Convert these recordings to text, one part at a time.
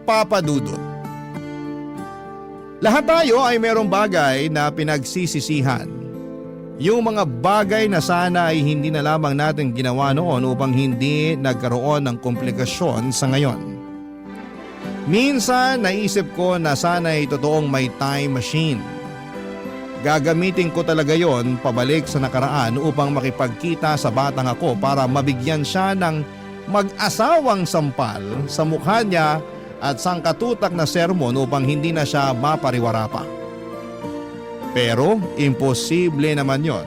Papa Dudut. Lahat tayo ay merong bagay na pinagsisisihan. Yung mga bagay na sana ay hindi na lamang natin ginawa noon upang hindi nagkaroon ng komplikasyon sa ngayon. Minsan naisip ko na sana ay totoong may time machine. Gagamitin ko talaga yon pabalik sa nakaraan upang makipagkita sa batang ako para mabigyan siya ng mag-asawang sampal sa mukha niya at sangkatutak na sermon upang hindi na siya mapariwara pa. Pero imposible naman yon.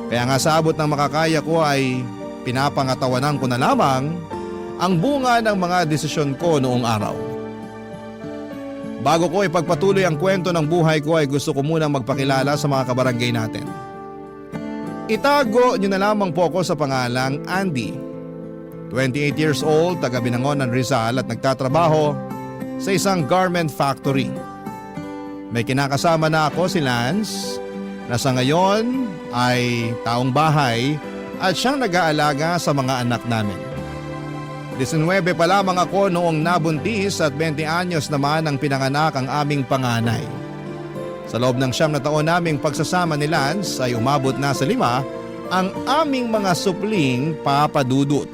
Kaya nga sa abot ng makakaya ko ay pinapangatawanan ko na lamang ang bunga ng mga desisyon ko noong araw. Bago ko ipagpatuloy ang kwento ng buhay ko ay gusto ko munang magpakilala sa mga kabarangay natin. Itago niyo na lamang po ako sa pangalang Andy. 28 years old, taga Binangonan, Rizal at nagtatrabaho sa isang garment factory. May kinakasama na ako si Lance na sa ngayon ay taong bahay at siyang nag-aalaga sa mga anak namin. 19 pa lamang ako noong nabuntis at 20 anyos naman ang pinanganak ang aming panganay. Sa loob ng 9 na taon naming pagsasama ni Lance ay umabot na sa 5 ang aming mga supling Papa Dudut.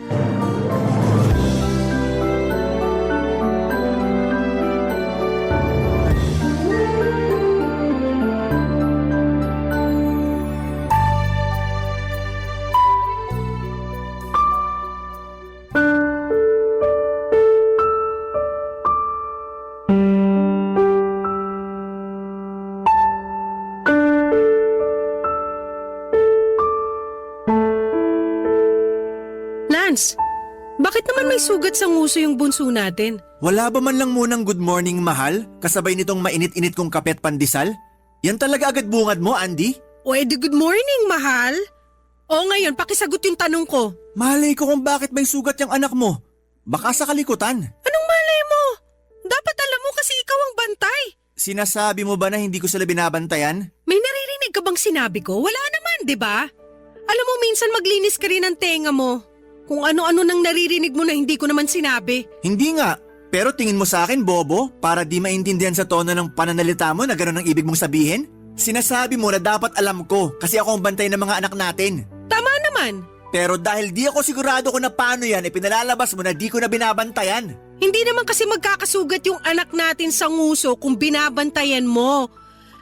Bakit naman may sugat sa nguso yung bunso natin? Wala ba man lang munang good morning, mahal? Kasabay nitong mainit-init kong kape at pandesal? Yan talaga agad bungad mo, Andy? O edi good morning, mahal. O ngayon, pakisagot yung tanong ko. Malay ko kung bakit may sugat yung anak mo. Baka sa kalikutan. Anong malay mo? Dapat alam mo kasi ikaw ang bantay. Sinasabi mo ba na hindi ko sila binabantayan? May naririnig ka bang sinabi ko? Wala naman, di ba? Alam mo, minsan maglinis ka rin ng tenga mo. Kung ano-ano nang naririnig mo na hindi ko naman sinabi. Hindi nga. Pero tingin mo sa akin, bobo, para di maintindihan sa tono ng pananalita mo na gano'n ang ibig mong sabihin? Sinasabi mo na dapat alam ko kasi ako ang bantay ng mga anak natin. Tama naman. Pero dahil di ako sigurado kung na paano yan, ipinalalabas mo na di ko na binabantayan. Hindi naman kasi magkakasugat yung anak natin sa nguso kung binabantayan mo.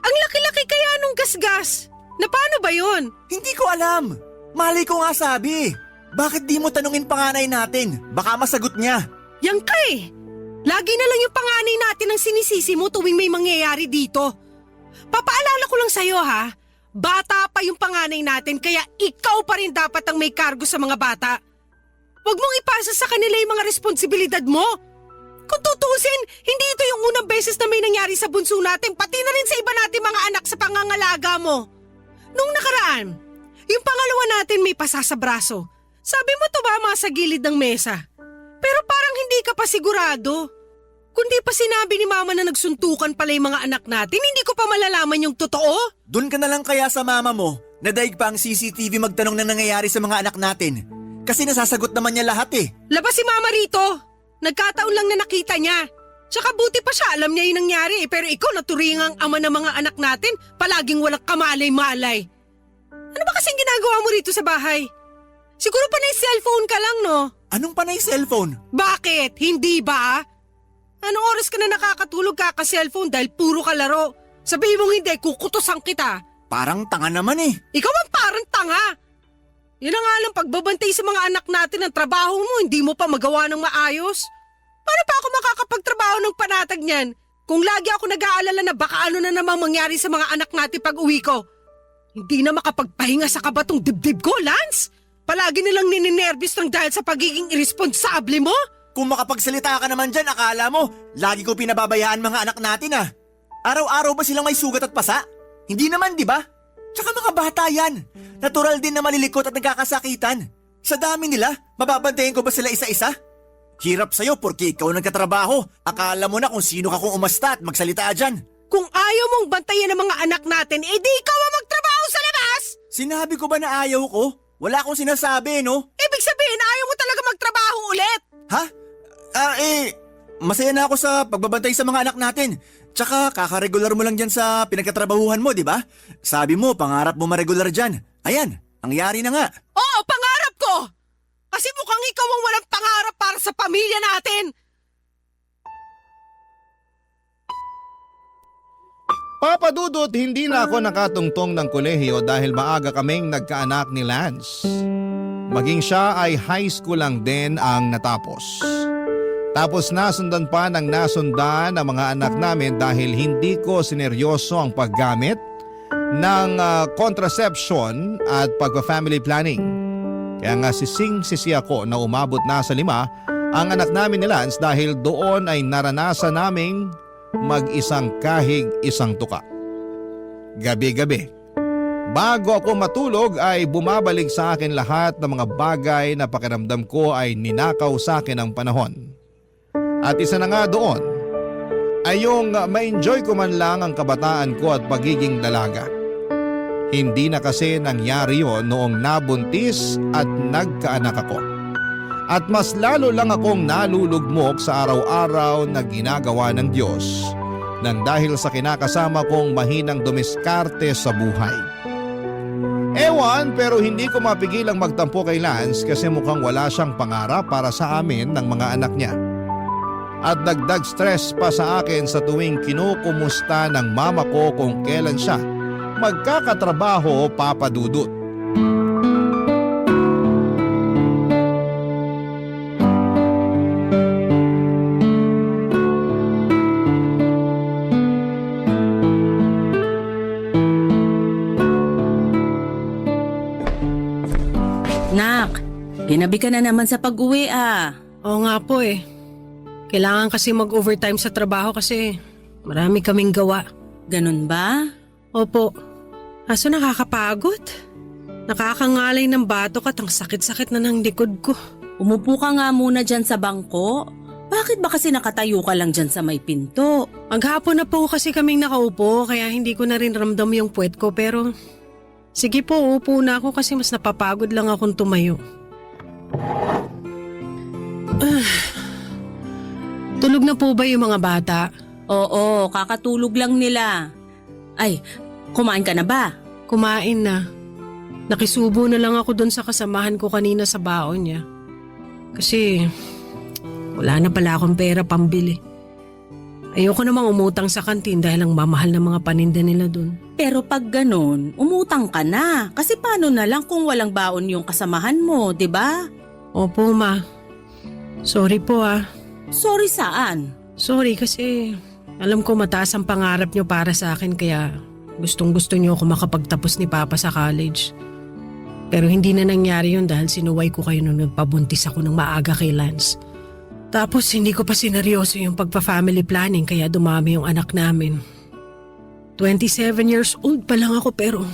Ang laki-laki kaya nung gasgas. Na paano ba yon? Hindi ko alam. Malay ko nga sabi. Bakit di mo tanungin panganay natin? Baka masagot niya. Yang ka eh. Lagi na lang yung panganay natin ang sinisisi mo tuwing may mangyayari dito. Papaalala ko lang sa'yo ha. Bata pa yung panganay natin kaya ikaw pa rin dapat ang may kargo sa mga bata. Huwag mong ipasa sa kanila yung mga responsibilidad mo. Kung tutusin, hindi ito yung unang beses na may nangyari sa bunso natin, pati na rin sa iba natin mga anak sa pangangalaga mo. Nung nakaraan, yung pangalawa natin may pasa sa braso. Sabi mo tumama sa gilid ng mesa. Pero parang hindi ka pa sigurado. Kundi pa sinabi ni mama na nagsuntukan pala yung mga anak natin, hindi ko pa malalaman yung totoo. Doon ka na lang kaya sa mama mo, nadaig pa ang CCTV magtanong na nangyayari sa mga anak natin. Kasi nasasagot naman niya lahat eh. Labas si mama rito. Nagkataon lang na nakita niya. Tsaka buti pa siya, alam niya yung nangyari eh. Pero ikaw naturingang ama ng mga anak natin, palaging walang kamalay-malay. Ano ba kasing ginagawa mo rito sa bahay? Siguro panay cellphone ka lang, no? Anong panay cellphone? Bakit? Hindi ba? Anong oras ka na nakakatulog kaka-cellphone dahil puro ka laro? Sabihin mong hindi, kukutusan kita. Parang tanga naman eh. Ikaw ang parang tanga. Yun ang alam, pagbabantay sa mga anak natin ng trabaho mo, hindi mo pa magawa ng maayos. Paano pa ako makakapagtrabaho ng panatag niyan? Kung lagi ako nag-aalala na baka ano na namang mangyari sa mga anak natin pag uwi ko. Hindi na makapagpahinga sa kabatong dibdib ko, Lance. Palagi nilang nininervous ng dahil sa pagiging irresponsable mo? Kung makapagsalita ka naman dyan, akala mo, lagi ko pinababayaan mga anak natin ah. Araw-araw ba silang may sugat at pasa? Hindi naman, di ba? Tsaka mga bata yan. Natural din na malilikot at nagkakasakitan. Sa dami nila, mababantayan ko ba sila isa-isa? Hirap sa'yo porque ikaw nagkatrabaho. Akala mo na kung sino ka kung umasta at magsalita dyan. Kung ayaw mong bantayan ng mga anak natin, edi ikaw ang magtrabaho sa labas! Sinabi ko ba na ayaw ko? Wala akong sinasabi, no? Ibig sabihin, ayaw mo talaga magtrabaho ulit! Ha? masaya na ako sa pagbabantay sa mga anak natin. Tsaka kakaregular mo lang dyan sa pinagkatrabahuhan mo, di ba? Sabi mo, pangarap mo maregular dyan. Ayan, nangyari na nga. Oo, pangarap ko! Kasi mukhang ikaw ang walang pangarap para sa pamilya natin. Papa Dudut, hindi na ako nakatungtong ng kolehiyo dahil maaga kaming nagkaanak ni Lance. Maging siya ay high school lang din ang natapos. Tapos nasundan pa ng nasundan ang mga anak namin dahil hindi ko sineryoso ang paggamit ng contraception at pagpa-family planning. Kaya nga sising-sisi ako na umabot na sa 5 ang anak namin ni Lance dahil doon ay naranasan naming mag-isang kahig isang tuka. Gabi-gabi, bago ako matulog ay bumabalik sa akin lahat ng mga bagay na pakiramdam ko ay ninakaw sa akin ng panahon. At isa na nga doon ay yung ma-enjoy ko man lang ang kabataan ko at pagiging dalaga. Hindi na kasi nangyari yon noong nabuntis at nagkaanak ako. At mas lalo lang akong nalulugmok sa araw-araw na ginagawa ng Diyos nang dahil sa kinakasama kong mahinang dumiskarte sa buhay. Ewan, pero hindi ko mapigilang magtampo kay Lance kasi mukhang wala siyang pangarap para sa amin ng mga anak niya. At dagdag stress pa sa akin sa tuwing kinukumusta ng mama ko kung kailan siya magkakatrabaho, Papa Dudut. Nak, ginabi ka na naman sa pag-uwi ah. Oo nga po eh. Kailangan kasi mag-overtime sa trabaho kasi marami kaming gawa. Ganun ba? Opo. Kaso nakakapagod. Nakakangalay ng batok at ang sakit-sakit na ng likod ko. Umupo ka nga muna dyan sa bangko. Bakit ba kasi nakatayo ka lang dyan sa may pinto? Maghapon na po kasi kaming nakaupo kaya hindi ko na rin ramdam yung puwet ko pero sige po, upo na ako kasi mas napapagod lang akong tumayo. Tulog na po ba yung mga bata? Oo, kakatulog lang nila. Ay, kumain ka na ba? Kumain na. Nakisubo na lang ako doon sa kasamahan ko kanina sa baon niya. Kasi wala na pala akong pera pambili. Ayoko namang umutang sa kantin dahil ang mamahal ng mga paninda nila doon. Pero pag ganun, umutang ka na. Kasi paano na lang kung walang baon yung kasamahan mo, di ba? Opo, ma. Sorry po ah. Sorry saan? Sorry kasi alam ko mataas ang pangarap niyo para sa akin kaya gustong-gusto niyo ako makapagtapos ni Papa sa college. Pero hindi na nangyari yun dahil sinuway ko kayo nung nagpabuntis ako ng maaga kay Lance. Tapos hindi ko pa sineryoso yung pagpa-family planning kaya dumami yung anak namin. 27 years old pa lang ako pero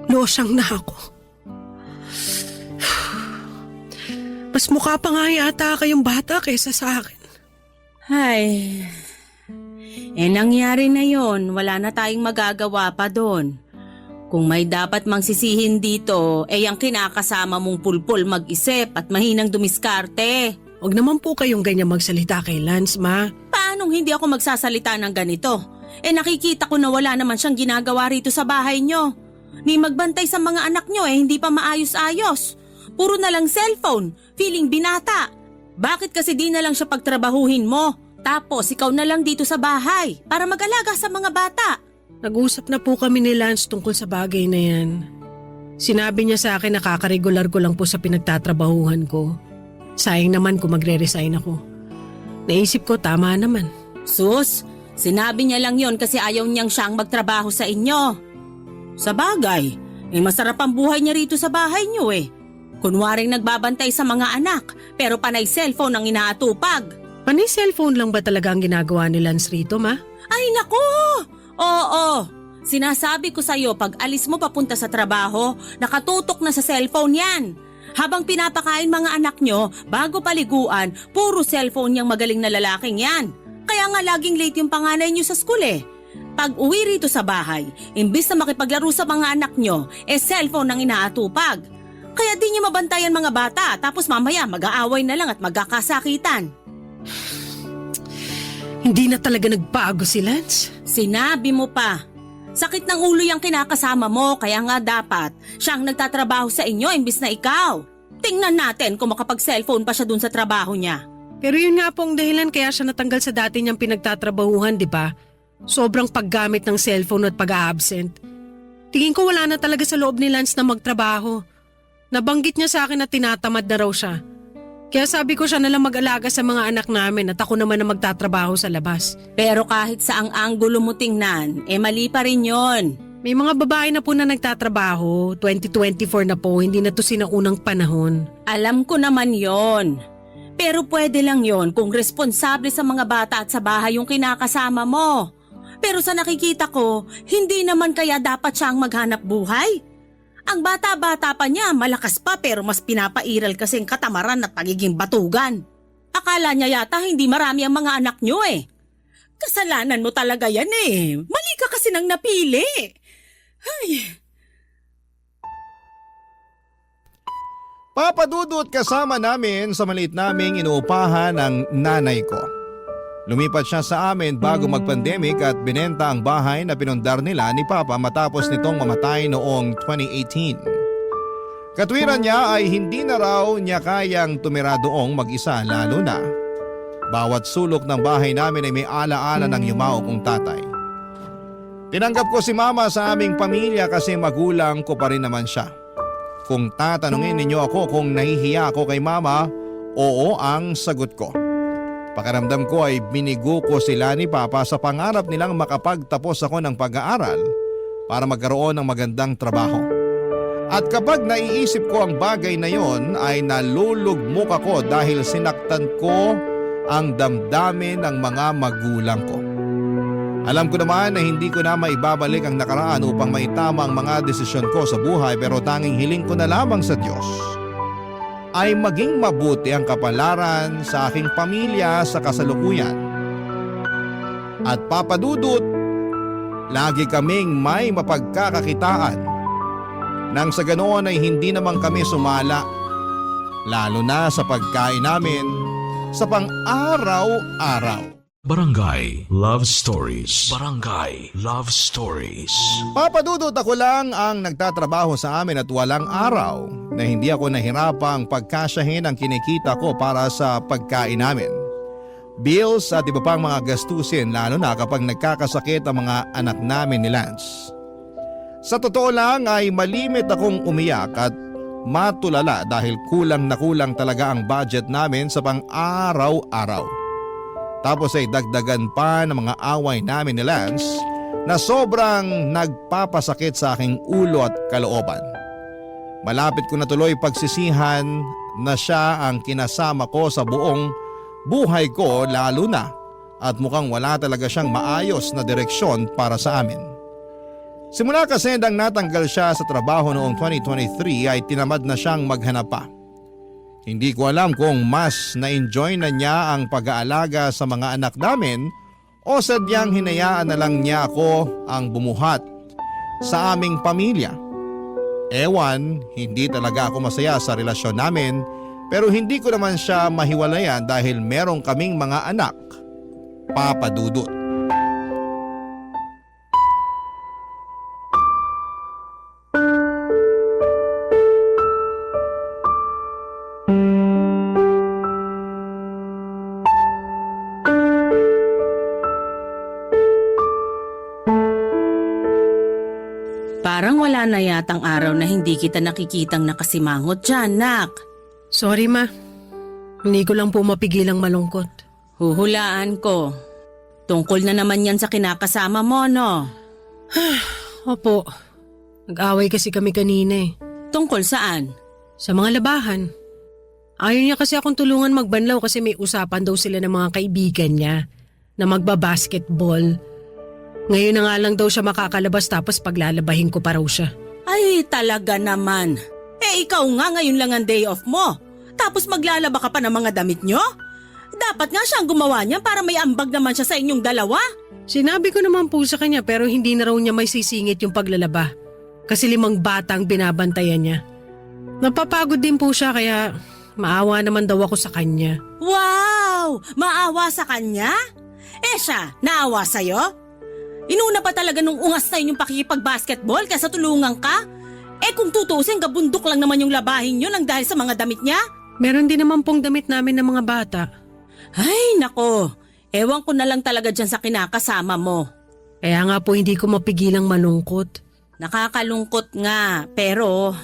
losyang na ako. Mas mukha pa nga yata kayong bata kaysa sa akin. Ay, nangyari na yon. Wala na tayong magagawa pa doon. Kung may dapat mang sisihin dito, ang kinakasama mong pulpul mag-isip at mahinang dumiskarte. Huwag naman po kayong ganyan magsalita kay Lance, ma. Paanong hindi ako magsasalita ng ganito? Nakikita ko na wala naman siyang ginagawa rito sa bahay nyo. Ni magbantay sa mga anak nyo hindi pa maayos-ayos. Puro na lang cellphone, feeling binata. Bakit kasi di na lang siya pagtrabahuhin mo? Tapos ikaw na lang dito sa bahay para mag-alaga sa mga bata. Nag-usap na po kami ni Lance tungkol sa bagay na yan. Sinabi niya sa akin na kakaregular ko lang po sa pinagtatrabahuhan ko. Sayang naman kung magre-resign ako. Naisip ko tama naman. Sus, sinabi niya lang yon kasi ayaw niyang siyang magtrabaho sa inyo. Sa bagay, masarap ang buhay niya rito sa bahay niyo eh. Kunwaring nagbabantay sa mga anak pero panay cellphone ang inaatupag. Panay cellphone lang ba talaga ang ginagawa ni Lance rito, ma? Ay naku! Oo, sinasabi ko sa'yo pag alis mo papunta sa trabaho, nakatutok na sa cellphone yan. Habang pinapakain mga anak nyo, bago paliguan, puro cellphone niyang magaling na lalaking yan. Kaya nga laging late yung panganay nyo sa school eh. Pag uwi rito sa bahay, imbis na makipaglaro sa mga anak nyo, cellphone ang inaatupag. Kaya di nyo mabantayan mga bata tapos mamaya mag-aaway na lang at magkakasakitan. Hindi na talaga nagbago si Lance. Sinabi mo pa. Sakit ng ulo yung kinakasama mo, kaya nga dapat siyang nagtatrabaho sa inyo imbis na ikaw. Tingnan natin kung makapag-cellphone pa siya dun sa trabaho niya. Pero yun nga po ang dahilan kaya siya natanggal sa dati niyang pinagtatrabahuhan, di ba? Sobrang paggamit ng cellphone at pag-absent. Tingin ko wala na talaga sa loob ni Lance na magtrabaho. Nabanggit niya sa akin na tinatamad na raw siya. Kaya sabi ko siya na lang mag-alaga sa mga anak namin at ako naman na magtatrabaho sa labas. Pero kahit saang anggulo mo tingnan, mali pa rin yon. May mga babae na po na nagtatrabaho, 2024 na po, hindi na to sinaunang panahon. Alam ko naman yon. Pero pwede lang yon kung responsable sa mga bata at sa bahay yung kinakasama mo. Pero sa nakikita ko, hindi naman kaya dapat siyang maghanap buhay. Ang bata-bata pa niya, malakas pa pero mas pinapairal kasi ang katamaran at pagiging batugan. Akala niya yata hindi marami ang mga anak niyo eh. Kasalanan mo talaga yan eh. Mali ka kasi nang napili. Ay. Papadudot kasama namin sa maliit naming inuupahan ng nanay ko. Lumipat siya sa amin bago mag-pandemic at binenta ang bahay na pinundar nila ni Papa matapos nitong mamatay noong 2018. Katwiran niya ay hindi na raw niya kayang tumira doong mag-isa lalo na bawat sulok ng bahay namin ay may alaala ng yumao kong tatay. Tinanggap ko si Mama sa aming pamilya kasi magulang ko pa rin naman siya. Kung tatanungin ninyo ako kung nahihiya ako kay Mama, oo ang sagot ko. Pakiramdam ko ay binigo ko sila ni Papa sa pangarap nilang makapagtapos ako ng pag-aaral para magkaroon ng magandang trabaho. At kapag naiisip ko ang bagay na yon ay nalulugmok ako dahil sinaktan ko ang damdamin ng mga magulang ko. Alam ko naman na hindi ko na maibabalik ang nakaraan upang maitama ang mga desisyon ko sa buhay pero tanging hiling ko na lamang sa Diyos ay maging mabuti ang kapalaran sa aking pamilya sa kasalukuyan. At papadudot, lagi kaming may mapagkakakitaan nang sa ganoon ay hindi naman kami sumala, lalo na sa pagkain namin sa pang-araw-araw. Barangay Love Stories. Barangay Love Stories. Papadudot, ako lang ang nagtatrabaho sa amin at walang araw na hindi ako nahirapang pagkasyahin ang kinikita ko para sa pagkain namin. Bills at iba pang mga gastusin lalo na kapag nagkakasakit ang mga anak namin ni Lance. Sa totoo lang ay malimit akong umiyak at matulala dahil kulang na kulang talaga ang budget namin sa pang-araw-araw. Tapos ay dagdagan pa ng mga away namin ni Lance na sobrang nagpapasakit sa aking ulo at kalooban. Malapit ko na tuloy pagsisihan na siya ang kinasama ko sa buong buhay ko lalo na at mukhang wala talaga siyang maayos na direksyon para sa amin. Simula kasi nang natanggal siya sa trabaho noong 2023 ay tinamad na siyang maghanap pa. Hindi ko alam kung mas na-enjoy na niya ang pag-aalaga sa mga anak namin o sadyang hinayaan na lang niya ako ang bumuhat sa aming pamilya. Ewan, hindi talaga ako masaya sa relasyon namin pero hindi ko naman siya mahiwalayan dahil meron kaming mga anak, papadudot. Parang wala na yatang araw na hindi kita nakikitang nakasimangot dyan, nak. Sorry ma, hindi ko lang po mapigilang malungkot. Huhulaan ko. Tungkol na naman yan sa kinakasama mo, no? Opo, nag-away kasi kami kanina eh. Tungkol saan? Sa mga labahan. Ayaw niya kasi akong tulungan magbanlaw kasi may usapan daw sila ng mga kaibigan niya na magbabasketball. Ngayon na nga lang daw siya makakalabas tapos paglalabahin ko pa raw siya. Ay, talaga naman. Ikaw nga ngayon lang ang day off mo. Tapos maglalaba ka pa ng mga damit nyo? Dapat nga siyang gumawa niyan para may ambag naman siya sa inyong dalawa. Sinabi ko naman po sa kanya pero hindi na raw niya may sisingit yung paglalaba. Kasi 5 batang binabantayan niya. Napapagod din po siya kaya maawa naman daw ako sa kanya. Wow! Maawa sa kanya? Siya, naawa sa'yo? Inuna pa talaga nung ungas na yun yung pakikipag-basketball kaysa tulungan ka? Kung tutusin, gabundok lang naman yung labahin yun ang dahil sa mga damit niya? Meron din naman pong damit namin ng mga bata. Ay, nako. Ewan ko na lang talaga dyan sa kinakasama mo. Kaya nga po hindi ko mapigilang malungkot. Nakakalungkot nga, pero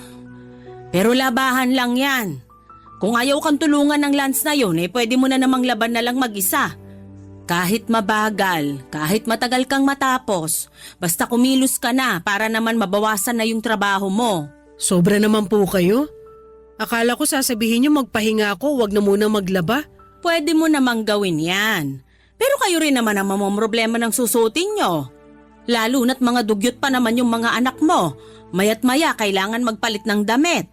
labahan lang yan. Kung ayaw kang tulungan ng Lance na yun, pwede mo na namang laban na lang mag-isa. Kahit mabagal, kahit matagal kang matapos, basta kumilos ka na para naman mabawasan na yung trabaho mo. Sobra naman po kayo. Akala ko sasabihin niyo magpahinga ako, wag na muna maglaba. Pwede mo namang gawin yan. Pero kayo rin naman ang mamomroblema ng susutin nyo. Lalo na't mga dugyot pa naman yung mga anak mo. Maya't maya kailangan magpalit ng damit.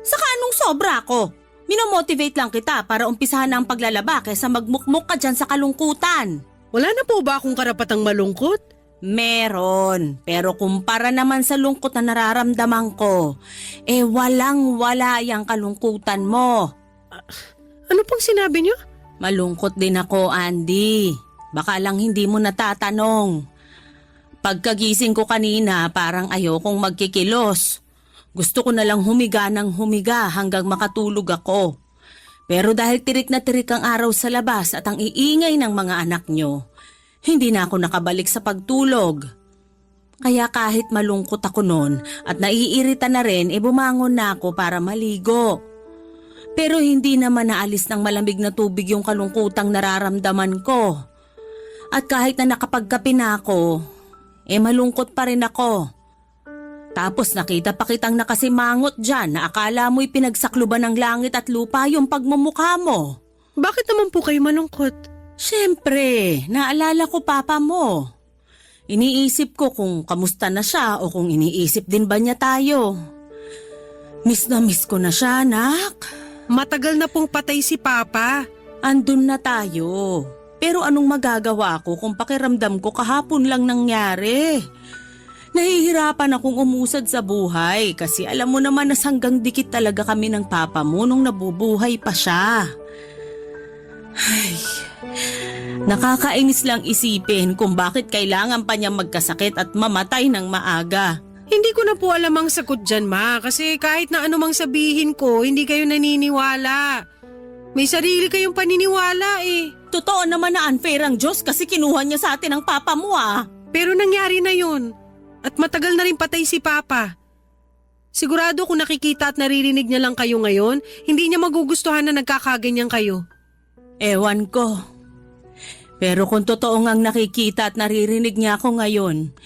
Saka anong sobra ko? Minomotivate lang kita para umpisahan na ang paglalaba kaysa magmukmuk ka dyan sa kalungkutan. Wala na po ba akong karapatang malungkot? Meron, pero kumpara naman sa lungkot na nararamdaman ko, walang-wala yung kalungkutan mo. Ano pong sinabi niyo? Malungkot din ako, Andy. Baka lang hindi mo natatanong. Pagkagising ko kanina, parang ayokong magkikilos. Gusto ko na lang humiga ng humiga hanggang makatulog ako. Pero dahil tirik na tirik ang araw sa labas at ang iingay ng mga anak nyo, hindi na ako nakabalik sa pagtulog. Kaya kahit malungkot ako noon at naiirita na rin, bumangon na ako para maligo. Pero hindi naman naalis ng malamig na tubig yung kalungkutang nararamdaman ko. At kahit na nakapagkape na ako, malungkot pa rin ako. Tapos nakita pa kitang nakasimangot dyan na akala mo'y pinagsakluban ng langit at lupa yung pagmumukha mo. Bakit naman po kayo malungkot? Siyempre, naalala ko papa mo. Iniisip ko kung kamusta na siya o kung iniisip din ba niya tayo. Miss na miss ko na siya, anak. Matagal na pong patay si Papa. Andun na tayo. Pero anong magagawa ko kung pakiramdam ko kahapon lang nangyari? Nahihirapan akong umusad sa buhay kasi alam mo naman na hanggang dikit talaga kami ng papa mo nung nabubuhay pa siya. Ay, nakakainis lang isipin kung bakit kailangan pa niya magkasakit at mamatay ng maaga. Hindi ko na po alam ang sagot dyan, Ma. Kasi kahit na anumang sabihin ko, hindi kayo naniniwala. May sarili kayong paniniwala eh. Totoo naman na unfair ang Diyos kasi kinuha niya sa atin ang papa mo ah. Pero nangyari na yun. At matagal na rin patay si Papa. Sigurado kung nakikita at naririnig niya lang kayo ngayon, hindi niya magugustuhan na nagkakaganyan kayo. Ewan ko. Pero kung totoo ngang nakikita at naririnig niya ako ngayon,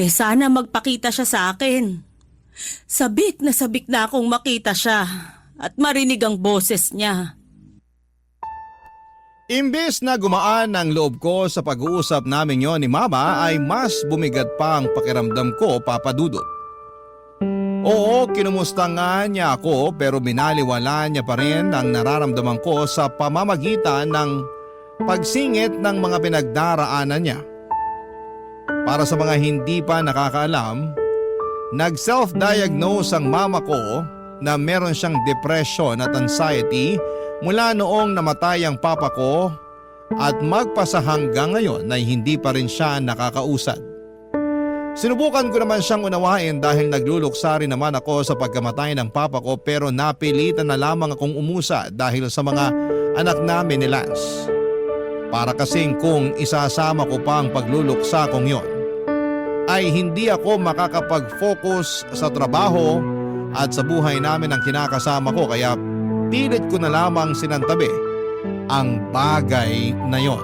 sana magpakita siya sa akin. Sabik na akong makita siya at marinig ang boses niya. Imbes na gumaan ang loob ko sa pag-uusap namin yon ni Mama ay mas bumigat pa ang pakiramdam ko, Papa Dudut. Oo, kinumusta nga niya ako pero binaliwala niya pa rin ang nararamdaman ko sa pamamagitan ng pagsingit ng mga pinagdaraanan niya. Para sa mga hindi pa nakakaalam, nag-self-diagnose ang mama ko na meron siyang depression at anxiety mula noong namatay ang papa ko at magpasa hanggang ngayon na hindi pa rin siya nakakausad. Sinubukan ko naman siyang unawain dahil nagluluksa rin naman ako sa pagkamatay ng papa ko pero napilitan na lamang akong umusa dahil sa mga anak namin ni Lance. Para kasing kung isasama ko pa ang pagluluksa kong yon, ay hindi ako makakapag-focus sa trabaho at sa buhay namin ang kinakasama ko kaya pilit ko na lamang sinantabi ang bagay na yon.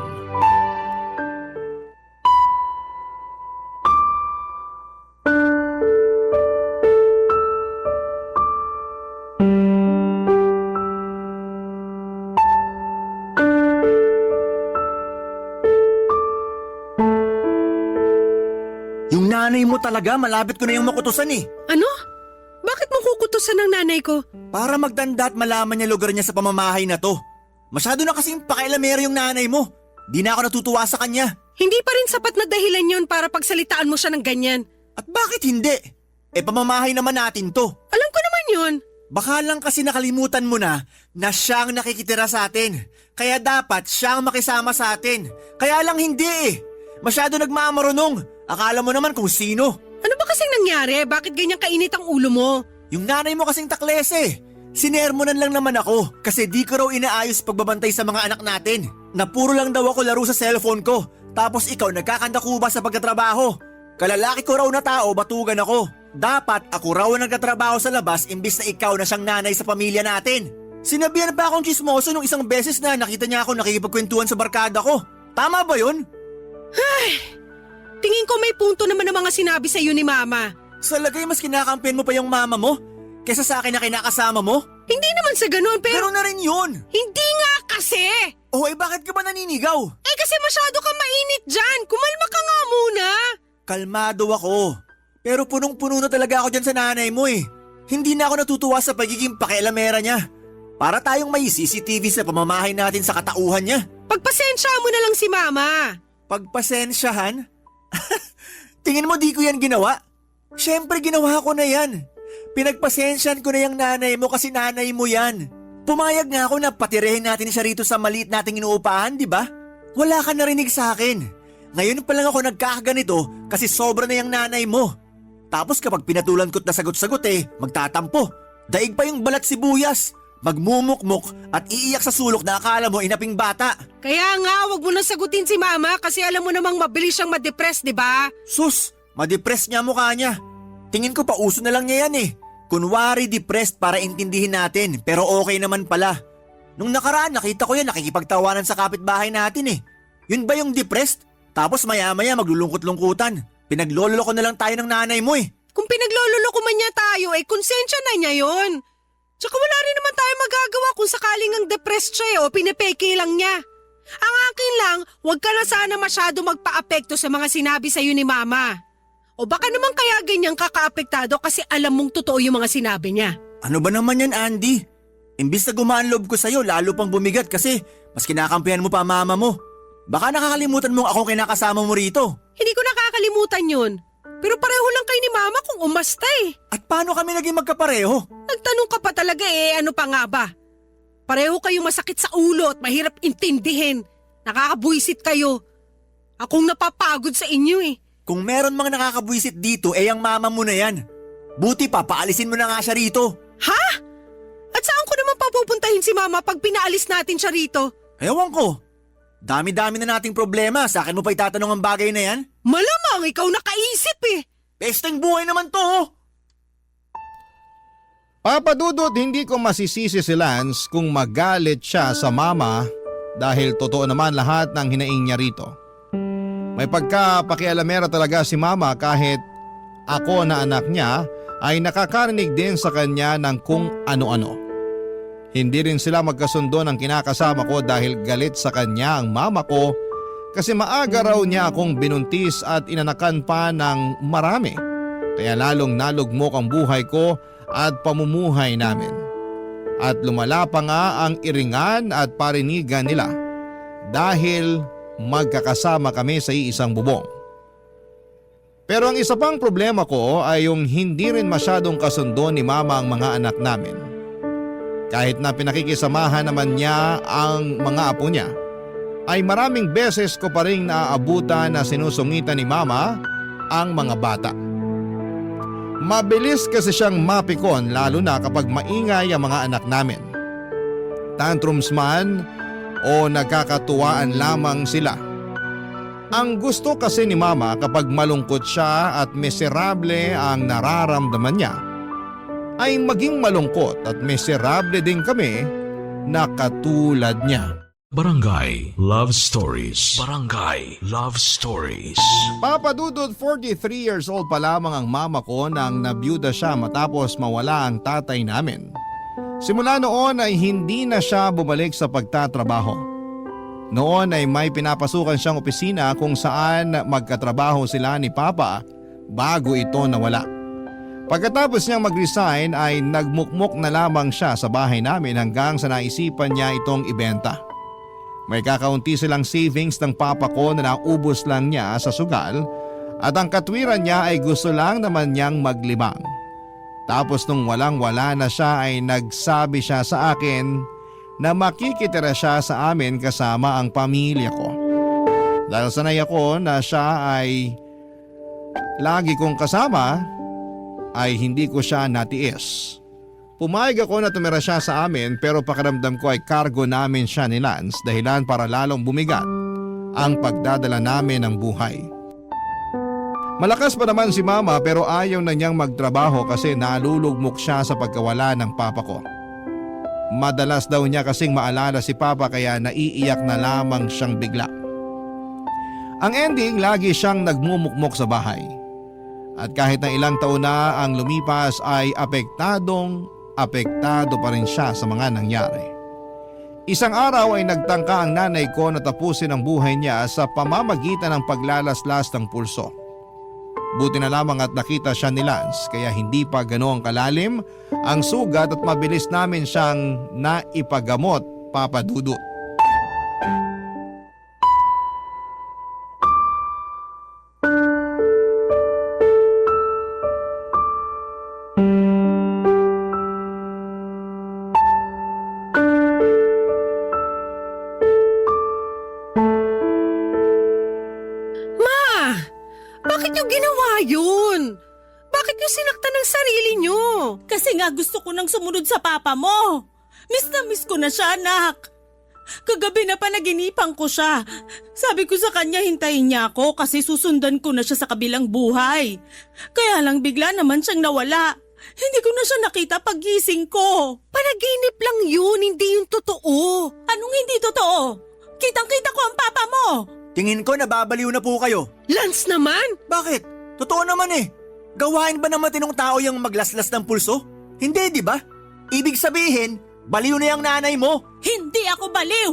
Yung nanay mo talaga, malapit ko na yung makutusan eh. Ano? Bakit mo kukutusan ng nanay ko? Para magdanda at malaman niya lugar niya sa pamamahay na to. Masyado na kasing pakailamero yung nanay mo. Di na ako natutuwa sa kanya. Hindi pa rin sapat na dahilan yon para pagsalitaan mo siya ng ganyan. At bakit hindi? Pamamahay naman natin to. Alam ko naman yun. Baka lang kasi nakalimutan mo na siyang nakikitira sa atin. Kaya dapat siyang makisama sa atin. Kaya lang hindi eh. Masyado nagmamarunong. Akala mo naman kung sino. Ano ba kasing nangyari? Bakit ganyan kainit ang ulo mo? Yung nanay mo kasing takles eh. Sinermonan lang naman ako kasi di ko raw inaayos pagbabantay sa mga anak natin. Na puro lang daw ako laro sa cellphone ko. Tapos ikaw nagkakandakuba sa pagtatrabaho. Kalalaki ko raw na tao, batugan ako. Dapat ako raw ang nagtatrabaho sa labas imbis na ikaw na siyang nanay sa pamilya natin. Sinabihan pa akong chismoso nung isang beses na nakita niya ako nakikipagkwentuhan sa barkada ko. Tama ba yun? Tingin ko may punto naman ang mga sinabi sa iyo ni Mama. Sa lagay mas kinakampihan mo pa yung mama mo kesa sa akin na kinakasama mo? Hindi naman sa ganun, pero Pero na rin yun. hindi nga kasi! Oh, bakit ka ba naninigaw? Kasi masyado kang mainit dyan. Kumalma ka nga muna. Kalmado ako. Pero punong-puno na talaga ako dyan sa nanay mo eh. Hindi na ako natutuwa sa pagiging pakialamera niya. Para tayong may CCTV sa pamamahay natin sa katauhan niya. Pagpasensya mo na lang si Mama. Pagpasensyahan? Tingin mo di ko yan ginawa? Siyempre ginawa ko na yan. Pinagpasensyahan ko na yung nanay mo kasi nanay mo yan. Pumayag nga ako na patirehin natin siya rito sa maliit nating inuupahan, di ba? Wala ka narinig sa akin. Ngayon pa lang ako nagkakaganito kasi sobra na yung nanay mo. Tapos kapag pinatulan ko't na sagot-sagot magtatampo. Daig pa yung balat sibuyas. Magmumukmuk at iiyak sa sulok na akala mo inaping bata. Kaya nga, wag mo nang sagutin si Mama kasi alam mo namang mabilis siyang ma-depress, di ba? Sus, ma-depress niya mukha niya. Tingin ko pa uso na lang niya yan eh. Kunwari depressed para intindihin natin pero okay naman pala. Nung nakaraan nakita ko yan nakikipagtawanan sa kapitbahay natin eh. Yun ba yung depressed? Tapos maya-maya maglulungkot-lungkutan. Pinagloloko na lang tayo ng nanay mo eh. Kung pinaglololoko man niya tayo, konsensya na niya yon. Tsaka wala rin naman tayo magagawa kung sakaling ang depressed siya o pinipeke lang niya. Ang akin lang, huwag ka na sana masyado magpa-apekto sa mga sinabi sa'yo ni Mama. O baka naman kaya ganyang kakaapektado kasi alam mong totoo yung mga sinabi niya. Ano ba naman yan, Andy? Imbis na gumaan loob ko sa'yo, lalo pang bumigat kasi mas kinakampihan mo pa mama mo. Baka nakakalimutan mong akong kinakasama mo rito. Hindi ko nakakalimutan yun. Pero pareho lang kayo ni Mama kung umasta At paano kami naging magkapareho? Nagtanong ka pa talaga ano pa nga ba? Pareho kayong masakit sa ulo at mahirap intindihin. Nakakabuisit kayo. Akong napapagod sa inyo Kung meron mga nakakabwisit dito, ang mama mo na yan. Buti pa, paalisin mo na nga siya rito. Ha? At saan ko naman papupuntahin si Mama pag pinaalis natin siya rito? Ewan ko. Dami-dami na nating problema. Sa akin mo pa itatanong ang bagay na yan? Malamang ikaw nakaisip Pesteng buhay naman to. Papa Dudut, hindi ko masisisi si Lance kung magalit siya sa mama dahil totoo naman lahat ng hinaing niya rito. May pagkapakialamera talaga si mama kahit ako na anak niya ay nakakarinig din sa kanya ng kung ano-ano. Hindi rin sila magkasundo ng kinakasama ko dahil galit sa kanya ang mama ko kasi maaga raw niya akong binuntis at inanakan pa ng marami. Kaya lalong nalugmok ang buhay ko at pamumuhay namin. At lumala pa nga ang iringan at parinigan nila dahil magkakasama kami sa iisang bubong. Pero ang isa pang problema ko ay yung hindi rin masyadong kasundo ni mama ang mga anak namin. Kahit na pinakikisamahan naman niya ang mga apo niya, ay maraming beses ko pa rin naaabutan na sinusungitan ni mama ang mga bata. Mabilis kasi siyang mapikon lalo na kapag maingay ang mga anak namin. Tantrums man o nagkakatuwaan lamang sila. Ang gusto kasi ni mama kapag malungkot siya at miserable ang nararamdaman niya ay maging malungkot at miserable din kami na katulad niya. Barangay Love Stories. Barangay Love Stories. Papa Dudut, 43 years old pa lamang ang mama ko nang nabiyuda siya matapos mawala ang tatay namin. Simula noon ay hindi na siya bumalik sa pagtatrabaho. Noon ay may pinapasukan siyang opisina kung saan magkatrabaho sila ni Papa bago ito nawala. Pagkatapos niyang mag-resign ay nagmukmuk na lamang siya sa bahay namin hanggang sa naisipan niya itong ibenta. May kakaunti silang savings ng papa ko na naubos lang niya sa sugal at ang katwiran niya ay gusto lang naman niyang maglibang. Tapos nung walang-wala na siya ay nagsabi siya sa akin na makikitira siya sa amin kasama ang pamilya ko. Dahil sanay ako na siya ay lagi kong kasama, ay hindi ko siya natiis. Pumayag ako na tumira siya sa amin pero pakiramdam ko ay cargo namin siya ni Lance, dahilan para lalong bumigat ang pagdadala namin ng buhay. Malakas pa naman si mama pero ayaw na niyang magtrabaho kasi nalulugmok siya sa pagkawala ng papa ko. Madalas daw niya kasing maalala si papa kaya naiiyak na lamang siyang bigla. Ang ending, lagi siyang nagmumukmok sa bahay. At kahit na ilang taon na ang lumipas ay apektado pa rin siya sa mga nangyari. Isang araw ay nagtangka ang nanay ko na tapusin ang buhay niya sa pamamagitan ng paglalaslas ng pulso. Buti na lamang at nakita siya ni Lance kaya hindi pa ganoong kalalim ang sugat at mabilis namin siyang naipagamot, Papa Dudut. Bakit niyo ginawa yun? Bakit niyo sinaktan ng sarili niyo? Kasi nga gusto ko nang sumunod sa papa mo. Miss na miss ko na siya, anak. Kagabi na panaginipan ko siya. Sabi ko sa kanya hintayin niya ako kasi susundan ko na siya sa kabilang buhay. Kaya lang bigla naman siyang nawala. Hindi ko na siya nakita paggising ko. Panaginip lang yun, hindi yung totoo. Anong hindi totoo? Kitang-kita ko ang papa mo. Tingin ko nababaliw na po kayo. Lance naman? Bakit? Totoo naman eh. Gawain ba ng matinong tao yung maglaslas ng pulso? Hindi, di ba? Ibig sabihin, baliw na yung nanay mo. Hindi ako baliw.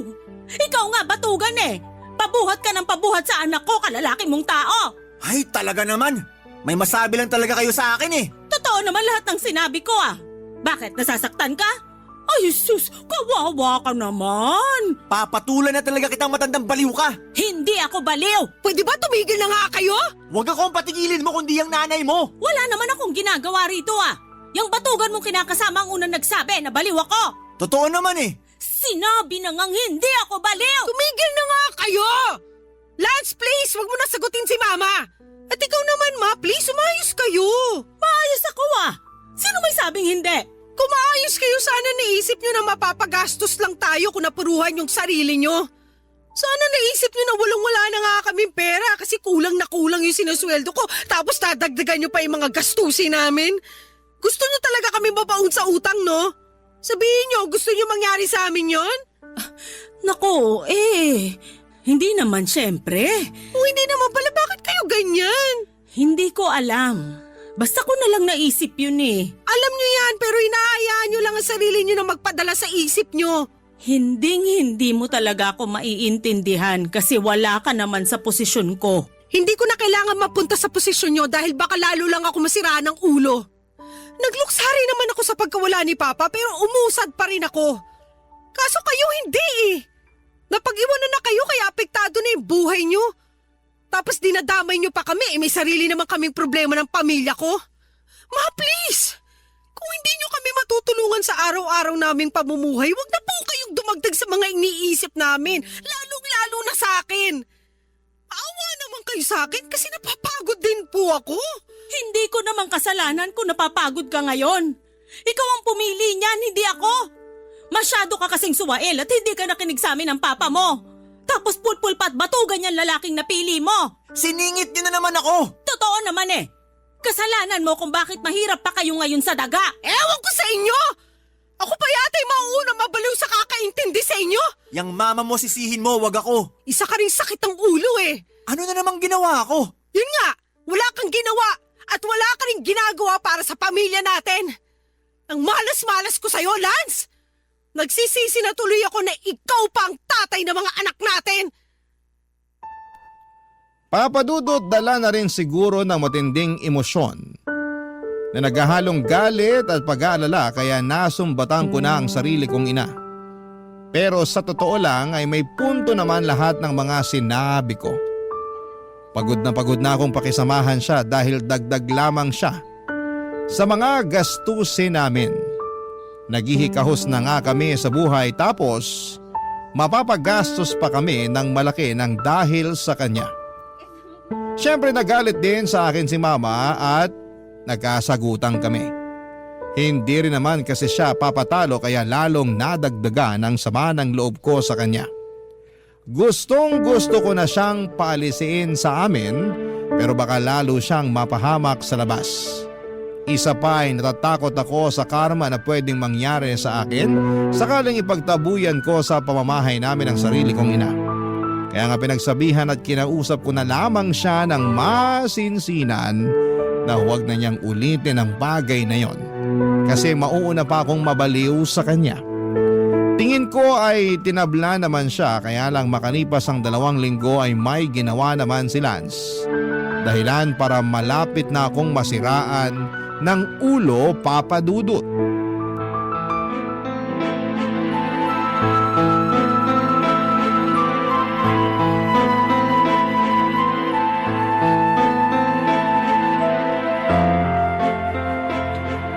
Ikaw nga batugan eh. Pabuhat ka ng pabuhat sa anak ko, kalalaki mong tao. Ay, talaga naman. May masabi lang talaga kayo sa akin eh. Totoo naman lahat ng sinabi ko ah. Bakit, nasasaktan ka? Ay, sus, kawawa ka naman. Papatulan na talaga kitang matandang baliw ka. Hindi ako baliw. Pwede ba tumigil na nga kayo? Huwag akong patigilin mo kundi ang nanay mo. Wala naman akong ginagawa rito ah. Yung batugan mong kinakasama ang unang nagsabi na baliw ako. Totoo naman eh. Sinabi na ngang hindi ako baliw. Tumigil na nga kayo! Lance, please, wag mo na sagutin si Mama. At ikaw naman, Ma, please, umayos kayo. Maayos ako ah. Sino may sabing hindi? Kung maayos kayo, sana naisip nyo na mapapagastos lang tayo kung napuruhan yung sarili nyo. Sana naisip nyo na walang-wala na nga kaming pera kasi kulang na kulang yung sinusweldo ko tapos dadagdagan nyo pa yung mga gastusin namin. Gusto nyo talaga kami mabaon sa utang, no? Sabihin nyo, gusto nyo mangyari sa amin yon? Naku, hindi naman syempre. Kung hindi naman pala, bakit kayo ganyan? Hindi ko alam. Basta ko na lang naisip yun eh. Alam nyo yan, pero inaayaan nyo lang ang sarili nyo na magpadala sa isip nyo. Hindi mo talaga ako maiintindihan kasi wala ka naman sa posisyon ko. Hindi ko na kailangan mapunta sa posisyon nyo dahil baka lalo lang ako masiraan ng ulo. Nagluksari naman ako sa pagkawala ni Papa pero umusad pa rin ako. Kaso kayo hindi eh. Napag-iwanan na kayo kaya apektado na yung buhay nyo. Tapos dinadamay nyo pa kami, may sarili naman kaming problema ng pamilya ko. Ma, please! Kung hindi nyo kami matutulungan sa araw-araw naming pamumuhay, wag na po kayong dumagdag sa mga iniisip namin, lalong-lalo na sa akin. Awa naman kayo sa akin kasi napapagod din po ako. Hindi ko naman kasalanan kung napapagod ka ngayon. Ikaw ang pumili niyan, hindi ako. Masyado ka kasing suwael at hindi ka nakinig sa amin ng papa mo. Tapos pulpul pat batugan yung lalaking napili mo. Siningit niyo na naman ako. Totoo naman eh. Kasalanan mo kung bakit mahirap pa kayo ngayon sa daga. Ewan ko sa inyo! Ako pa yata yung mauunang mabaliw sa kakaintindi sa inyo. Yang mama mo sisihin mo, wag ako. Isa ka rin sakit ng ulo eh. Ano na namang ginawa ko? Yun nga, wala kang ginawa at wala ka rin ginagawa para sa pamilya natin. Ang malas-malas ko sa'yo, Lance. Nagsisisi na tuloy ako na ikaw pa ang tatay ng mga anak natin. Papa Dudut, dala na rin siguro ng matinding emosyon na naghahalong galit at pag-aalala kaya nasumbatan ko na ang sarili kong ina. Pero sa totoo lang ay may punto naman lahat ng mga sinabi ko. Pagod na akong pakisamahan siya dahil dagdag lamang siya sa mga gastusin namin. Naghihikahos na nga kami sa buhay tapos mapapagastos pa kami ng malaki ng dahil sa kanya. Siyempre nagalit din sa akin si mama at nagkasagutan kami. Hindi rin naman kasi siya papatalo kaya lalong nadagdagan ang sama ng loob ko sa kanya. Gustong gusto ko na siyang paalisiin sa amin pero baka lalo siyang mapahamak sa labas. Isa pa ay natatakot ako sa karma na pwedeng mangyari sa akin sakaling ipagtabuyan ko sa pamamahay namin ang sarili kong ina. Kaya nga pinagsabihan at kinausap ko na lamang siya ng masinsinan na huwag na niyang ulitin ang bagay na yon kasi mauuna pa akong mabaliw sa kanya. Tingin ko ay tinabla naman siya kaya lang makalipas ang 2 linggo ay may ginawa naman si Lance. Dahilan para malapit na akong masiraan ng ulo, Papa Dudut.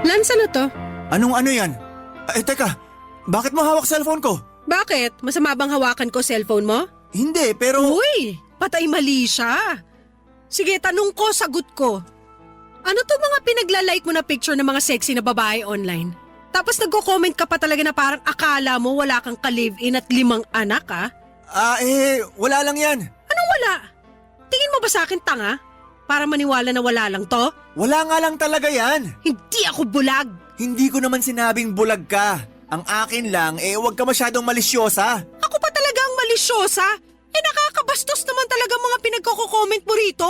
Lance, ano to? Anong ano yan? Teka, bakit mo hawak cellphone ko? Bakit? Masama bang hawakan ko cellphone mo? Hindi, pero... Uy, patay mali siya. Sige, tanong ko, sagot ko. Ano to mga pinaglalike mo na picture ng mga sexy na babae online? Tapos nagko-comment ka pa talaga na parang akala mo wala kang ka-live-in at 5 anak, ha? Wala lang yan. Anong wala? Tingin mo ba sa akin tanga? Para maniwala na wala lang to? Wala nga lang talaga yan. Hindi ako bulag. Hindi ko naman sinabing bulag ka. Ang akin lang, huwag ka masyadong malisyosa. Ako pa talaga ang malisyosa. Nakakabastos naman talaga mga pinagko-comment mo rito.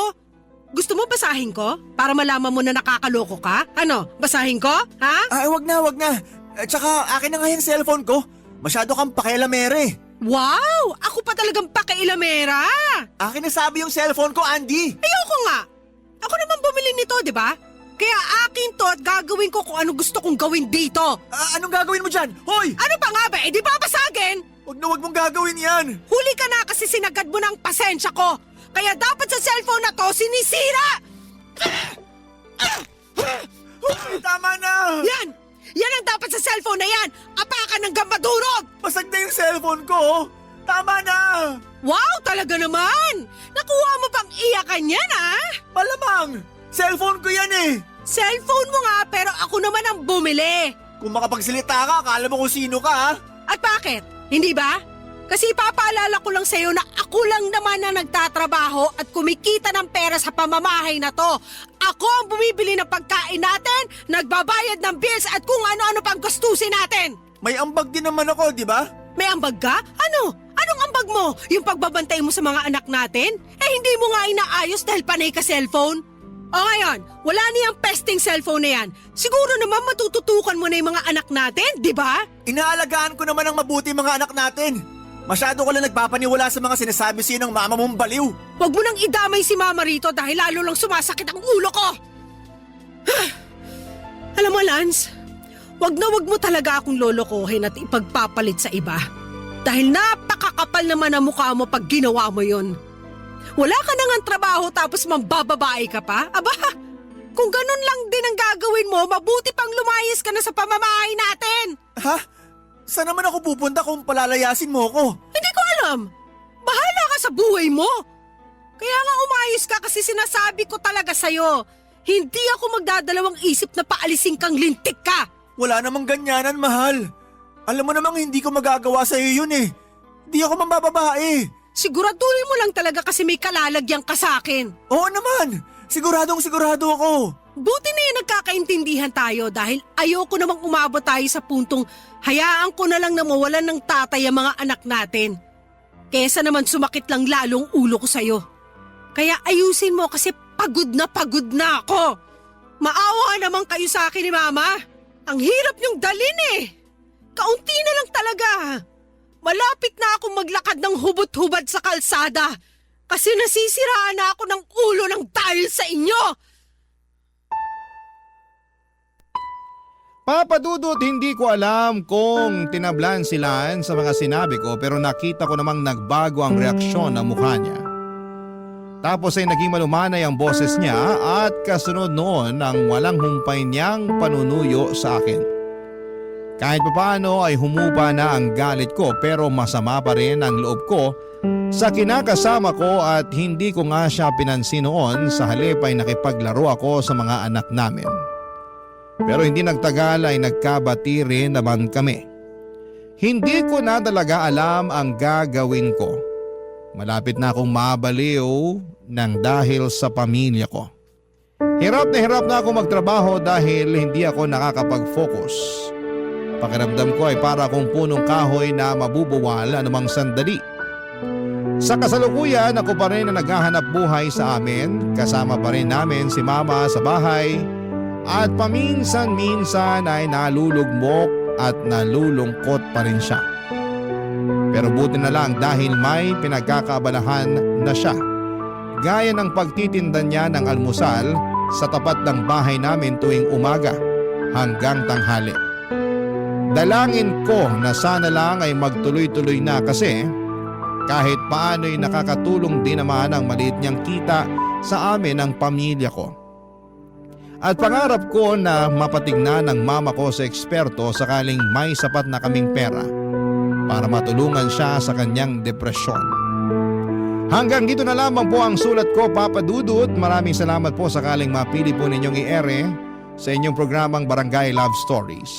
Gusto mo basahin ko? Para malaman mo na nakakaloko ka? Ano, basahin ko? Ha? Wag na. Tsaka akin na nga yung cellphone ko. Masyado kang pakialamere. Wow! Ako pa talagang pakailamera! Akin na sabi yung cellphone ko, Andy. Ayoko nga! Ako naman bumili nito, di ba? Kaya akin to at gagawin ko kung ano gusto kong gawin dito. Anong gagawin mo dyan? Hoy! Ano pa nga ba? Di ba basagin? Wag na wag mong gagawin yan. Huli ka na kasi sinagad mo ng pasensya ko. Kaya dapat sa cellphone na to sinisira! Hoy, tama na! Yan! Yan ang dapat sa cellphone na yan! Apakan ng gammadurog! Basag na yung cellphone ko. Tama na! Wow, talaga naman! Nakuha mo pang iyakan yan, ha? Malamang! Cellphone ko yan eh! Cellphone mo nga, pero ako naman ang bumili. Kung makapagsalita ka, akala mo kung sino ka ha? At bakit? Hindi ba? Kasi ipapaalala ko lang sa'yo na ako lang naman na nagtatrabaho at kumikita ng pera sa pamamahay na to. Ako ang bumibili ng pagkain natin, nagbabayad ng bills at kung ano-ano pang gastusin natin. May ambag din naman ako, di ba? May ambag ka? Ano? Anong ambag mo? Yung pagbabantay mo sa mga anak natin? Hindi mo nga inaayos dahil panay ka cellphone? O ngayon, wala niyang pesting cellphone na yan. Siguro naman matututukan mo na yung mga anak natin, di ba? Inaalagaan ko naman ang mabuti mga anak natin. Masyado ko lang nagpapaniwala sa mga sinasabi sa'yo ng mama mong baliw. Huwag mo nang idamay si mama rito dahil lalo lang sumasakit ang ulo ko. Alam mo, Lance, wag mo talaga akong lolokohin at ipagpapalit sa iba. Dahil napakakapal naman ang mukha mo pag ginawa mo yun. Wala ka na ngang trabaho tapos mambababae ka pa? Aba, kung ganun lang din ang gagawin mo, mabuti pang lumayas ka na sa pamamahay natin. Ha? Saan naman ako pupunta kung palalayasin mo ko? Hindi ko alam. Bahala ka sa buhay mo. Kaya nga umayos ka kasi sinasabi ko talaga sa'yo. Hindi ako magdadalawang isip na paalisin kang lintik ka. Wala namang ganyanan, mahal. Alam mo namang hindi ko magagawa sa'yo yun eh. Hindi ako mambababae. Siguraduhin mo lang talaga kasi may kalalagyan ka sa akin. Oo naman. Sigurado ako. Buti na yung nagkakaintindihan tayo dahil ayoko namang umabot tayo sa puntong hayaan ko na lang na mawalan ng tatay ang mga anak natin. Kesa naman sumakit lang lalong ulo ko sa'yo. Kaya ayusin mo kasi pagod na ako. Maawa naman kayo sa akin ni Mama. Ang hirap niyong dalin eh. Kaunti na lang talaga. Malapit na akong maglakad ng hubot-hubad sa kalsada kasi nasisiraan na ako ng ulo ng dahil sa inyo. Papa Dudut, hindi ko alam kung tinablan si Lance sa mga sinabi ko pero nakita ko namang nagbago ang reaksyon ng mukha niya. Tapos ay naging malumanay ang boses niya at kasunod noon ang walang humpay niyang panunuyo sa akin. Kahit papaano ay humupa na ang galit ko pero masama pa rin ang loob ko sa kinakasama ko at hindi ko nga siya pinansin noon, sa halip ay nakipaglaro ako sa mga anak namin. Pero hindi nagtagal ay nagkabati rin naman kami. Hindi ko na talaga alam ang gagawin ko. Malapit na akong mabaliw ng dahil sa pamilya ko. Hirap na ako magtrabaho dahil hindi ako nakakapag-focus. Pakiramdam ko ay para akong punong kahoy na mabubuwal anumang sandali. Sa kasalukuyan, ako pa rin na naghahanap buhay sa amin. Kasama pa rin namin si mama sa bahay. At paminsan-minsan ay nalulugmok at nalulungkot pa rin siya. Pero buti na lang dahil may pinagkakaabalahan na siya. Gaya ng pagtitinda niya ng almusal sa tapat ng bahay namin tuwing umaga hanggang tanghali. Dalangin ko na sana lang ay magtuloy-tuloy na kasi kahit paano'y nakakatulong din naman ang maliit niyang kita sa amin ng pamilya ko. At pangarap ko na mapatignan ng mama ko sa eksperto sakaling may sapat na kaming pera para matulungan siya sa kanyang depresyon. Hanggang dito na lamang po ang sulat ko, Papa Dudut. Maraming salamat po sakaling mapili po ninyong i-ere sa inyong programang Barangay Love Stories.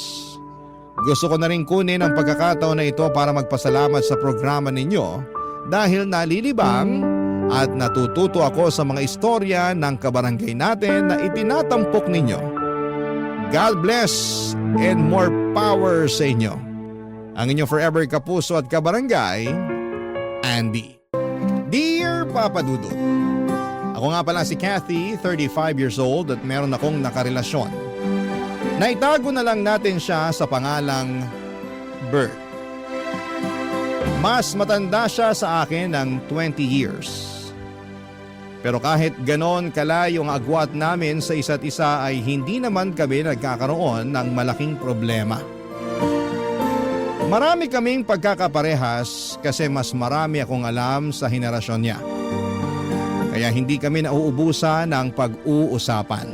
Gusto ko na rin kunin ang pagkakataon na ito para magpasalamat sa programa ninyo dahil nalilibang at natututo ako sa mga istorya ng kabarangay natin na itinatampok ninyo. God bless and more power sa inyo. Ang inyong forever kapuso at kabarangay, Andy. Dear Papa Dudut, ako nga pala si Kathy, 35 years old at meron akong nakarelasyon. Naitago na lang natin siya sa pangalang Bert. Mas matanda siya sa akin ng 20 years. Pero kahit ganon kalayo ang agwat namin sa isa't isa ay hindi naman kami nagkakaroon ng malaking problema. Marami kaming pagkakaparehas kasi mas marami akong alam sa henerasyon niya. Kaya hindi kami nauubusan ng pag-uusapan.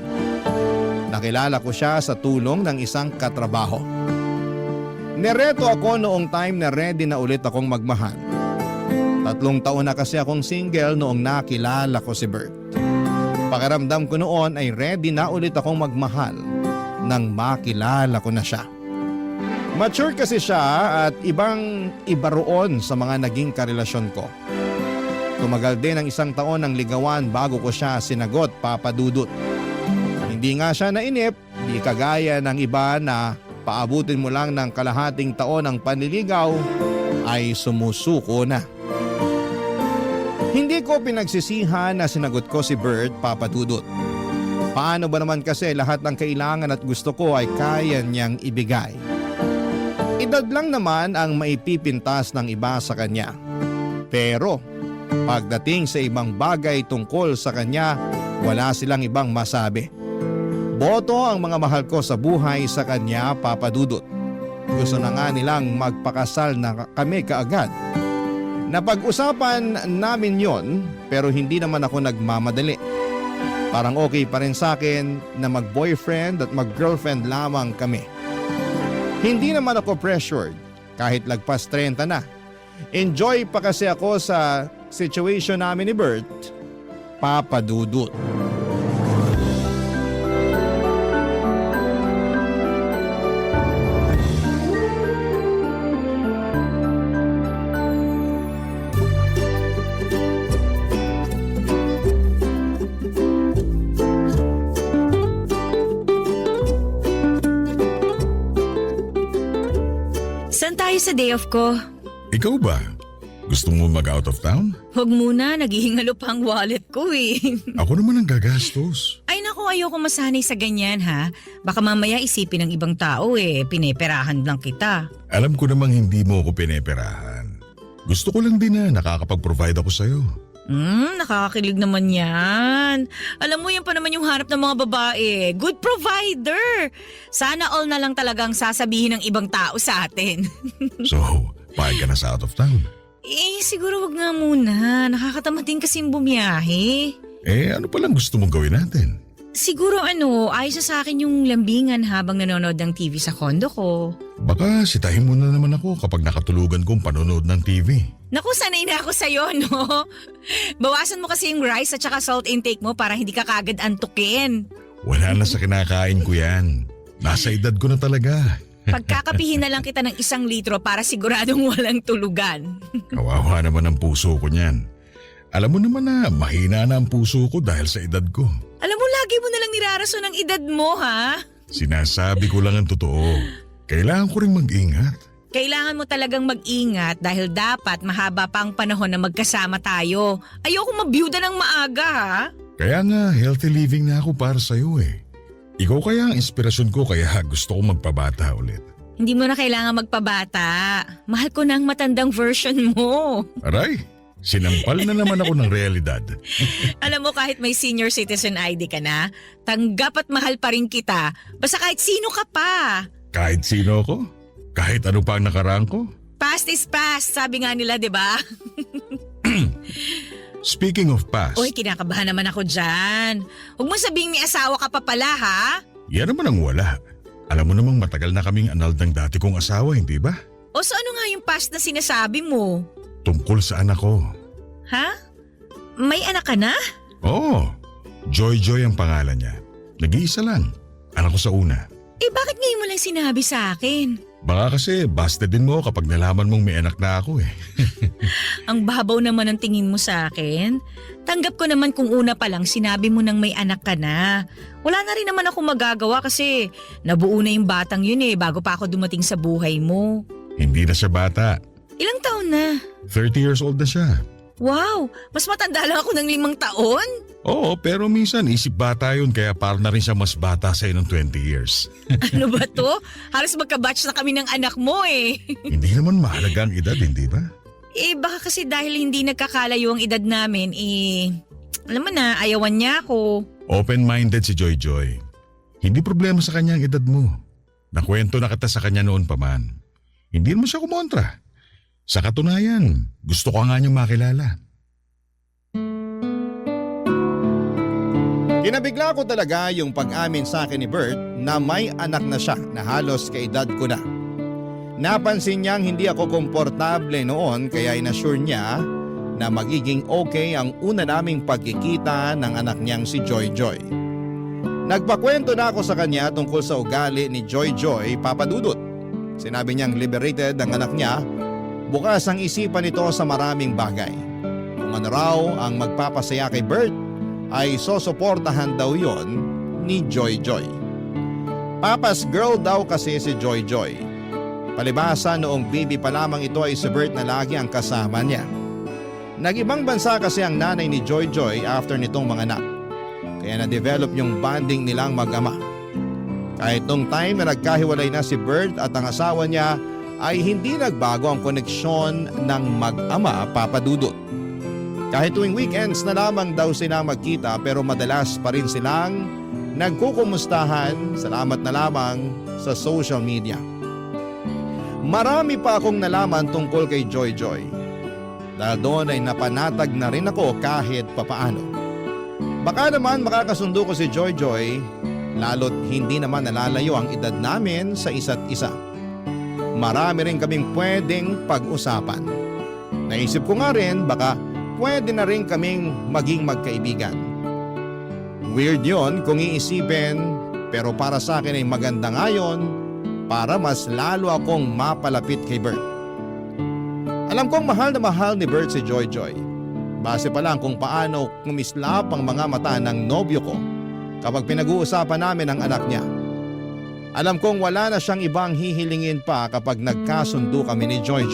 Nakilala ko siya sa tulong ng isang katrabaho. Nereto ako noong time na ready na ulit akong magmahal. 3 taon na kasi akong single noong nakilala ko si Bert. Pakiramdam ko noon ay ready na ulit akong magmahal nang makilala ko na siya. Mature kasi siya at iba roon sa mga naging karelasyon ko. Tumagal din ang 1 taon ng ligawan bago ko siya sinagot, Papa Dudut. Hindi nga siya nainip, di kagaya ng iba na paabutin mo lang ng kalahating taon ng panliligaw ay sumusuko na. Hindi ko pinagsisihan na sinagot ko si Bert, Papa Dudut. Paano ba naman kasi lahat ng kailangan at gusto ko ay kaya niyang ibigay. Edad lang naman ang maipipintas ng iba sa kanya. Pero pagdating sa ibang bagay tungkol sa kanya, wala silang ibang masabi. Boto ang mga mahal ko sa buhay sa kanya, Papa Dudut. Gusto na nga nilang magpakasal na kami kaagad. Napag-usapan namin yon pero hindi naman ako nagmamadali. Parang okay pa rin sa akin na mag-boyfriend at mag-girlfriend lamang kami. Hindi naman ako pressured kahit lagpas 30 na. Enjoy pa kasi ako sa situation namin ni Bert, Papa Dudut. Saan tayo sa day off ko? Ikaw ba? Gusto mo mag-out of town? Huwag muna, naghihingalo pa ang wallet ko eh. Ako naman ang gagastos. Ay naku, ayoko masanay sa ganyan ha. Baka mamaya isipin ng ibang tao pineperahan lang kita. Alam ko namang hindi mo ako pineperahan. Gusto ko lang din na nakakapag-provide ako sa'yo. Nakakakilig naman yan. Alam mo, yan pa naman yung hanap ng mga babae. Good provider. Sana all na lang talagang sasabihin ng ibang tao sa atin. So, pahig ka na sa out of town? Siguro wag nga muna. Nakakatamad din kasing bumiyahe. Ano palang gusto mong gawin natin? Siguro ayos na sa akin yung lambingan habang nanonood ng TV sa kondo ko. Baka sitahin mo na naman ako kapag nakatulugan kong panonood ng TV. Naku, sanay na ako sa'yo, no? Bawasan mo kasi yung rice at saka salt intake mo para hindi ka kagad antukin. Wala na sa kinakain ko yan. Nasa edad ko na talaga. Pagkakapihin na lang kita ng 1 litro para siguradong walang tulugan. Kawawa naman ang puso ko niyan. Alam mo naman na mahina na ang puso ko dahil sa edad ko. Alam mo, lagi mo nalang nirarason ang edad mo, ha? Sinasabi ko lang ang totoo. Kailangan ko rin mag-ingat. Kailangan mo talagang mag-ingat dahil dapat mahaba pa ang panahon na magkasama tayo. Ayoko mabiyuda ng maaga, ha? Kaya nga, healthy living na ako para sa'yo eh. Ikaw kaya ang inspirasyon ko kaya gusto ko magpabata ulit. Hindi mo na kailangan magpabata. Mahal ko na ang matandang version mo. Aray, sinampal na naman ako ng realidad. Alam mo, kahit may senior citizen ID ka na, tanggap at mahal pa rin kita. Basta kahit sino ka pa. Kahit sino ako? Kahit ano pa ang nakaraan ko? Past is past, sabi nga nila, di ba? Speaking of past, Uy, kinakabahan naman ako dyan. Huwag mo sabihing may asawa ka pa pala, ha? yan naman ang wala. Alam mo namang matagal na kaming anal ng dati kong asawa, hindi ba? O so ano nga yung past na sinasabi mo? Tungkol sa anak ko. Ha? May anak ka na? Oo, Joy ang pangalan niya. Nag-iisa lang. Anak ko sa una. Eh bakit ngayon mo lang sinabi sa akin? Baka kasi busted din mo kapag nalaman mong may anak na ako eh. Ang babaw naman ang tingin mo sa akin. Tanggap ko naman kung una pa lang sinabi mo nang may anak ka na. Wala na rin naman ako magagawa kasi nabuo na yung batang yun bago pa ako dumating sa buhay mo. Hindi na siya bata. Ilang taon na? 30 years old na siya. Wow, mas matanda lang ako ng 5 taon. Oo, pero minsan isip bata yun kaya parang na rin siya mas bata sa'yo ng 20 years. Ano ba to? Halos magka-batch na kami ng anak mo Hindi naman mahalaga ang edad, hindi ba? Baka kasi dahil hindi nagkakalayo ang edad namin, alam mo na, ayawan niya ako. Open-minded si Joy. Hindi problema sa kanya ang edad mo. Nakwento na kita sa kanya noon pa man. Hindi mo siya kumontra. Sa katunayan, gusto ko nga niyang makilala. Kinabigla ko talaga yung pag-amin sa akin ni Bert na may anak na siya na halos kaedad ko na. Napansin niyang hindi ako komportable noon kaya inassure niya na magiging okay ang una naming pagkikita ng anak niyang si Joy. Nagpakwento na ako sa kanya tungkol sa ugali ni Joy, Papa Dudut. Sinabi niyang liberated ang anak niya, bukas ang isipan nito sa maraming bagay. Kung ano raw ang magpapasaya kay Bert, ay sosuportahan daw yon ni Joy. Papa's girl daw kasi si Joy. Palibasa noong baby pa lamang ito ay si Bert na lagi ang kasama niya. Nag-ibang bansa kasi ang nanay ni Joy after nitong mga anak. Kaya na-develop yung bonding nilang mag-ama. Kahit nung time na nagkahiwalay na si Bert at ang asawa niya ay hindi nagbago ang koneksyon ng mag-ama, Papa Dudut. Kahit tuwing weekends na lamang daw sila magkita pero madalas pa rin silang nagkukumustahan, salamat na lamang sa social media. Marami pa akong nalaman tungkol kay Joy. Dahil doon ay napanatag na rin ako kahit papaano. Baka naman makakasundo ko si Joy, lalo't hindi naman nalalayo ang edad namin sa isa't isa. Marami rin kaming pwedeng pag-usapan. Naisip ko nga rin baka pwede na rin kaming maging magkaibigan. Weird yon kung iisipin pero para sa akin ay maganda nga yun para mas lalo akong mapalapit kay Bert. Alam kong mahal na mahal ni Bert si Joy. Base pa lang kung paano kumislap ang mga mata ng nobyo ko kapag pinag-uusapan namin ang anak niya. Alam kong wala na siyang ibang hihilingin pa kapag nagkasundo kami ni Joy.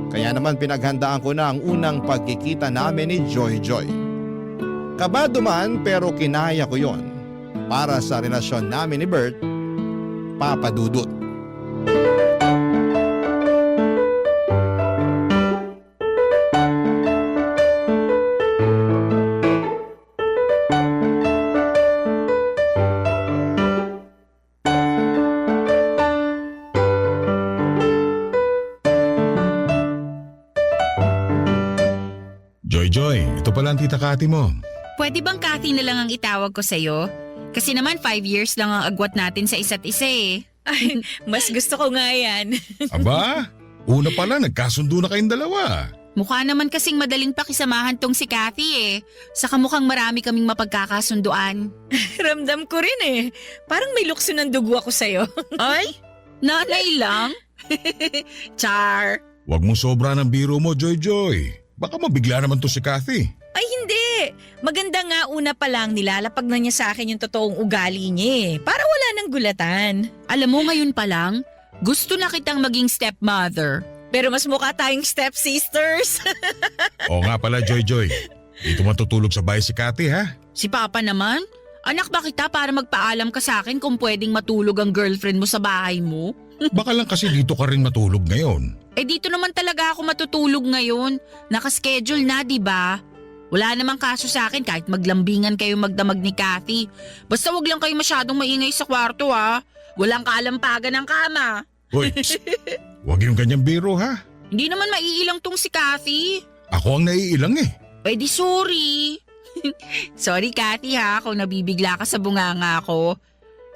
Kaya naman pinaghandaan ko na ang unang pagkikita namin ni Joy. Kabado man pero kinaya ko yon para sa relasyon namin ni Bert, Papa Dudut. Joy, ito pala ang tita Kati mo. Pwede bang Kathy na lang ang itawag ko sa'yo? Kasi naman 5 years lang ang agwat natin sa isa't isa eh. Ay, mas gusto ko nga yan. Aba, una pala nagkasundo na kayong dalawa. Mukha naman kasing madaling pakisamahan tong si Kathy eh. Saka mukhang marami kaming mapagkakasunduan. Ramdam ko rin eh. Parang may lukso ng dugo ako sa'yo. Ay, nanay lang? Char! Huwag mong sobra ng biro mo, Joy. Baka mabigla naman to si Kathy. Ay hindi! Maganda nga una pa lang nilalapag na niya sa akin yung totoong ugali niya eh. Para wala nang gulatan. Alam mo ngayon pa lang, gusto na kitang maging stepmother. Pero mas mukha tayong stepsisters. Oo nga pala, Joy. Dito matutulog sa bahay si Kathy, ha? Si Papa naman, anak ba kita para magpaalam ka sa akin kung pwedeng matulog ang girlfriend mo sa bahay mo? Baka lang kasi dito ka rin matulog ngayon. Eh dito naman talaga ako matutulog ngayon. Nakaschedule na, di ba? Wala namang kaso sa akin kahit maglambingan kayo magdamag ni Kathy. Basta wag lang kayo masyadong maingay sa kwarto ha. Walang kalampagan ng kama. Hoy, huwag yung ganyang biro, ha? Hindi naman maiilang tong si Kathy. Ako ang naiilang eh. Eh di sorry. Sorry Kathy ha kung nabibigla ka sa bunganga ko.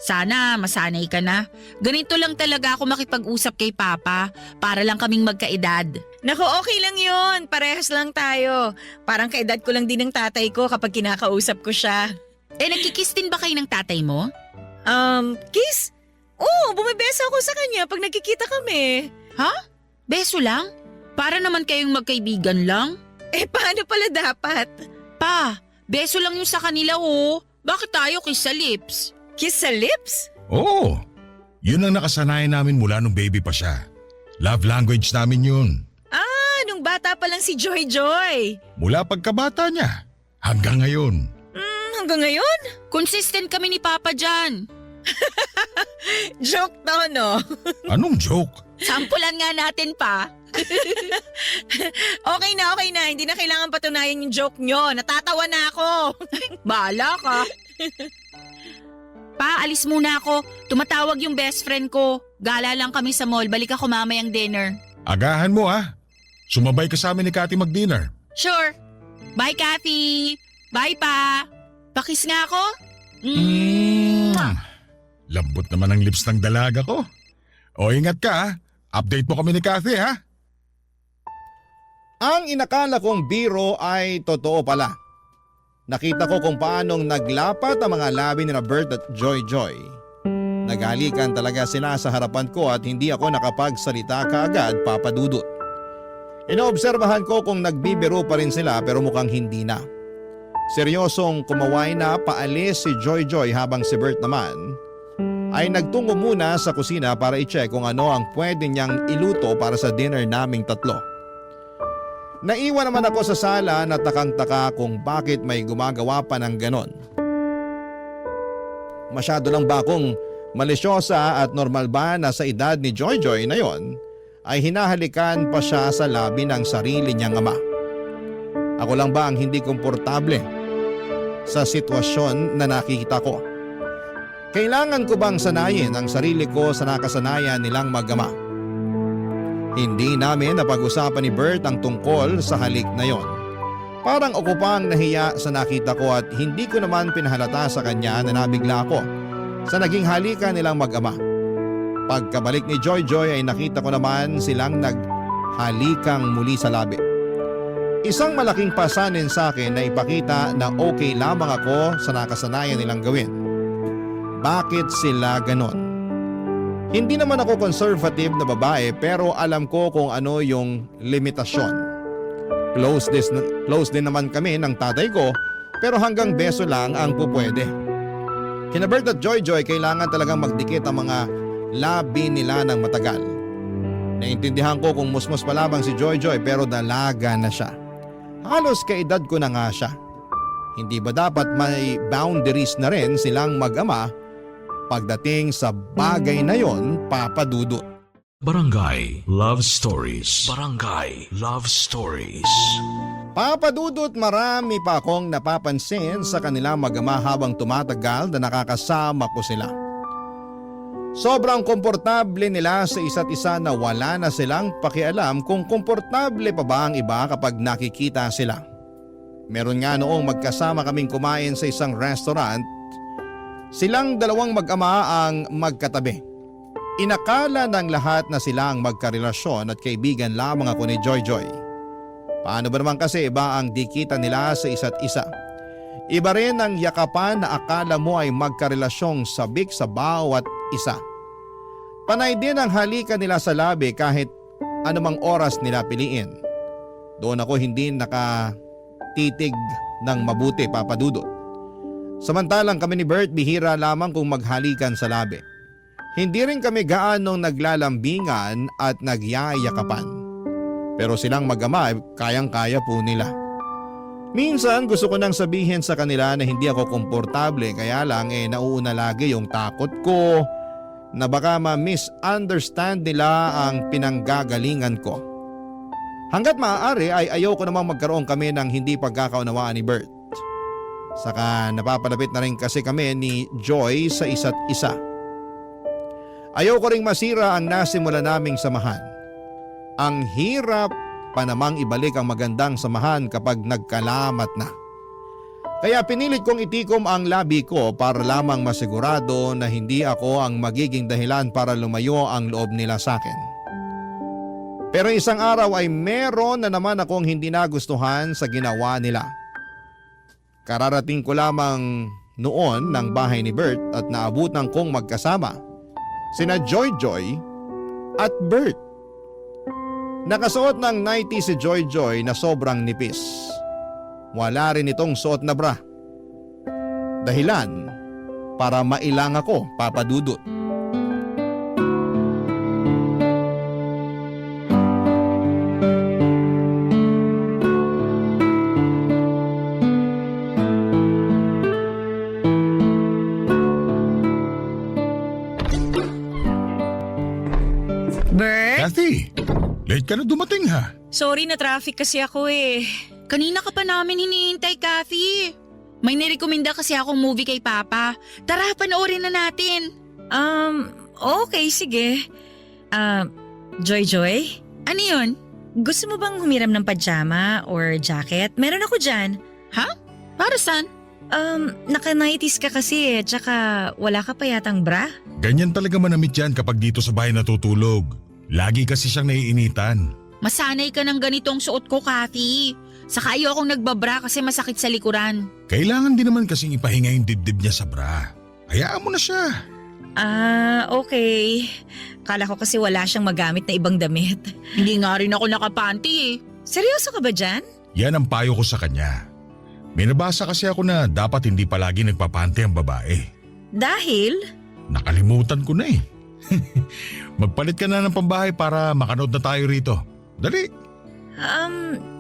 Sana masanay ka na. Ganito lang talaga ako makipag-usap kay Papa para lang kaming magkaedad. Naku, okay lang yun. Parehas lang tayo. Parang kaedad ko lang din ng tatay ko kapag kinakausap ko siya. Eh nagkikiss din ba kayo ng tatay mo? Kiss? Oo, bumibeso ako sa kanya pag nagkikita kami. Ha? Beso lang? Para naman kayong magkaibigan lang? Eh, paano pala dapat? Pa, beso lang yung sa kanila oh. Bakit tayo kiss sa lips? Kiss sa lips? Oo. Yun ang nakasanayan namin mula nung baby pa siya. Love language namin yun. Nung bata pa lang si Joy Joy. Mula pagkabata niya hanggang ngayon. Hanggang ngayon? Consistent kami ni Papa dyan. Joke to, no? Anong joke? Sampulan nga natin pa. Okay na. Hindi na kailangan patunayan yung joke nyo. Natatawa na ako. Bahala ka. Pa, alis muna ako. Tumatawag yung best friend ko. Gala lang kami sa mall. Balik ako mamayang dinner. Agahan mo, ha? Sumabay ka sa amin ni Kathy mag-dinner. Sure. Bye, Kathy. Bye, Pa. Pakis nga ako. Lambot naman ang lips ng dalaga ko. O ingat ka, ha? Update mo kami ni Kathy, ha? Ang inakala kong biro ay totoo pala. Nakita ko kung paanong naglapat ang mga labi ni Bert at Joy. Naghalikan talaga sila sa harapan ko at hindi ako nakapagsalita kaagad, Papa Dudut. Inoobserbahan ko kung nagbibiro pa rin sila pero mukhang hindi na. Seryosong kumaway na paalis si Joy habang si Bert naman ay nagtungo muna sa kusina para i-check kung ano ang pwede niyang iluto para sa dinner naming tatlo. Naiwan naman ako sa sala na takang-taka kung bakit may gumagawa pa ng ganon. Masyado lang ba akong malisyosa at normal ba na sa edad ni Joy na yon ay hinahalikan pa siya sa labi ng sarili niyang ama? Ako lang ba ang hindi komportable sa sitwasyon na nakikita ko? Kailangan ko bang sanayin ang sarili ko sa nakasanayan nilang mag-ama? Hindi namin napag-usapan ni Bert ang tungkol sa halik na yon. Parang ako pang nahiya sa nakita ko at hindi ko naman pinahalata sa kanya na nabigla ako sa naging halikan nilang mag-ama. Pagkabalik ni Joy ay nakita ko naman silang naghalikang muli sa labi. Isang malaking pasanin sa akin na ipakita na okay lamang ako sa nakasanayan nilang gawin. Bakit sila ganon? Hindi naman ako conservative na babae pero alam ko kung ano yung limitasyon. Close din naman kami ng tatay ko pero hanggang beso lang ang pupwede. Kina Bert at Joy kailangan talagang magdikit ang mga labi nila ng matagal. Naintindihan ko kung musmus pa lamang si Joy pero dalaga na siya. Halos kaedad ko na nga siya. Hindi ba dapat may boundaries na rin silang mag-ama pagdating sa bagay na yon, Papa Dudut? Barangay Love Stories. Barangay Love Stories. Papa Dudut, marami pa akong napapansin sa kanila mag-ama habang tumatagal na nakakasama ko sila. Sobrang komportable nila sa isa't isa na wala na silang pakialam kung komportable pa ba ang iba kapag nakikita sila. Meron nga noong magkasama kaming kumain sa isang restaurant. Silang dalawang mag-ama ang magkatabi. Inakala ng lahat na sila ang magkarelasyon at kaibigan lamang ako ni Joy Joy. Paano ba naman kasi iba ang dikitan nila sa isa't isa? Iba rin ang yakapan na akala mo ay magkarelasyong sabik sa bawat isa. Panay din ang halikan nila sa labi kahit anumang oras nila piliin. Doon ako hindi nakatitig ng mabuti, Papa Dudut. Samantalang kami ni Bert bihira lamang kung maghalikan sa labi. Hindi rin kami gaanong naglalambingan at nagyayakapan. Pero silang mag-ama kayang-kaya po nila. Minsan gusto ko nang sabihin sa kanila na hindi ako komportable kaya lang nauuna lagi yung takot ko na baka ma-misunderstand nila ang pinanggagalingan ko. Hanggat maaari ay ayaw ko namang magkaroon kami ng hindi pagkakaunawaan ni Bert. Saka napapalapit na rin kasi kami ni Joy sa isa't isa. Ayaw ko ring masira ang nasimula naming samahan. Ang hirap pa namang ibalik ang magandang samahan kapag nagkalamat na. Kaya pinilit kong itikom ang labi ko para lamang masigurado na hindi ako ang magiging dahilan para lumayo ang loob nila sa akin. Pero isang araw ay meron na naman akong hindi nagustuhan sa ginawa nila. Kararating ko lamang noon ng bahay ni Bert at naabutan kong magkasama sina Joy Joy at Bert. Nakasuot ng nightie si Joy Joy na sobrang nipis. Wala rin itong suot na bra. Dahilan para mailang ako, Papa Dudut. Bert? Kathy, late ka na dumating ha. Sorry na traffic kasi ako eh. Kanina ka pa namin hinihintay, Kathy. May nirekomenda kasi akong movie kay Papa. Tara, panoorin na natin. Okay, sige. Joy Joy? Ano yun? Gusto mo bang humiram ng pajama or jacket? Meron ako dyan. Ha? Para saan? Naka-nighties ka kasi tsaka wala ka pa yatang bra. Ganyan talaga manamit yan kapag dito sa bahay natutulog. Lagi kasi siyang naiinitan. Masanay ka ng ganitong suot ko, Kathy. Saka ayokong nagbabra kasi masakit sa likuran. Kailangan din naman kasing ipahinga yung dibdib niya sa bra. Hayaan mo na siya. Okay. Kala ko kasi wala siyang magamit na ibang damit. Hindi nga rin ako nakapanty eh. Seryoso ka ba dyan? Yan ang payo ko sa kanya. May nabasa kasi ako na dapat hindi palagi nagpapante ang babae. Dahil? Nakalimutan ko na eh. Magpalit ka na ng pambahay para makanood na tayo rito. Dali.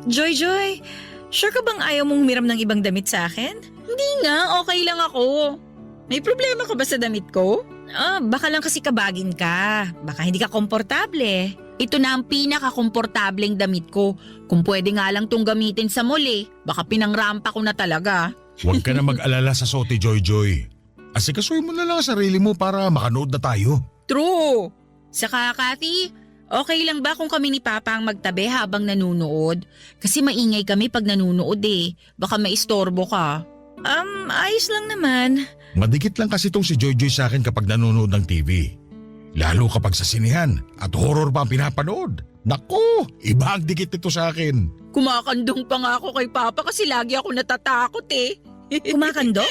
Joy Joy, sure ka bang ayaw mong humiram ng ibang damit sa akin? Hindi nga, okay lang ako. May problema ka ba sa damit ko? Baka lang kasi kabagin ka. Baka hindi ka komportable. Ito na ang pinaka-komportableng damit ko. Kung pwede nga lang tong gamitin sa mall eh. Baka pinangrampa ko na talaga. Huwag ka na mag-alala sa Sote Joy Joy. Asikasuhin mo na lang ang sarili mo para makanood na tayo. True. Saka Kathy, okay lang ba kung kami ni Papa ang magtabi habang nanunood? Kasi maingay kami pag nanunood eh. Baka maistorbo ka. Ayos lang naman. Madikit lang kasi itong si Joy Joy sa akin kapag nanonood ng TV. Lalo kapag sa sinihan at horror pa ang pinapanood. Naku, iba ang dikit nito sa akin. Kumakandong pa nga ako kay Papa kasi lagi ako natatakot eh. Kumakandong?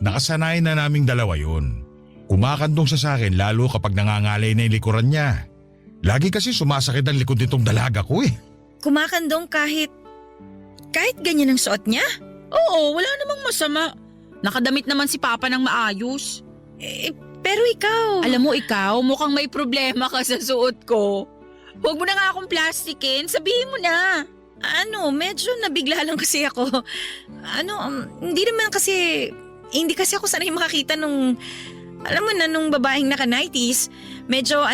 Nakasanayan na naming dalawa yun. Kumakandong siya sa akin lalo kapag nangangalay na yung likuran niya. Lagi kasi sumasakit ang likod nitong dalaga ko eh. Kumakandong kahit ganyan ang suot niya? Oo, wala namang masama. Nakadamit naman si Papa ng maayos. Pero ikaw… Alam mo ikaw, mukhang may problema ka sa suot ko. Huwag mo na nga akong plastikin, sabihin mo na. Medyo nabigla lang kasi ako. Hindi kasi ako sanay makakita nung, alam mo na, nung babaeng naka-nighties. Medyo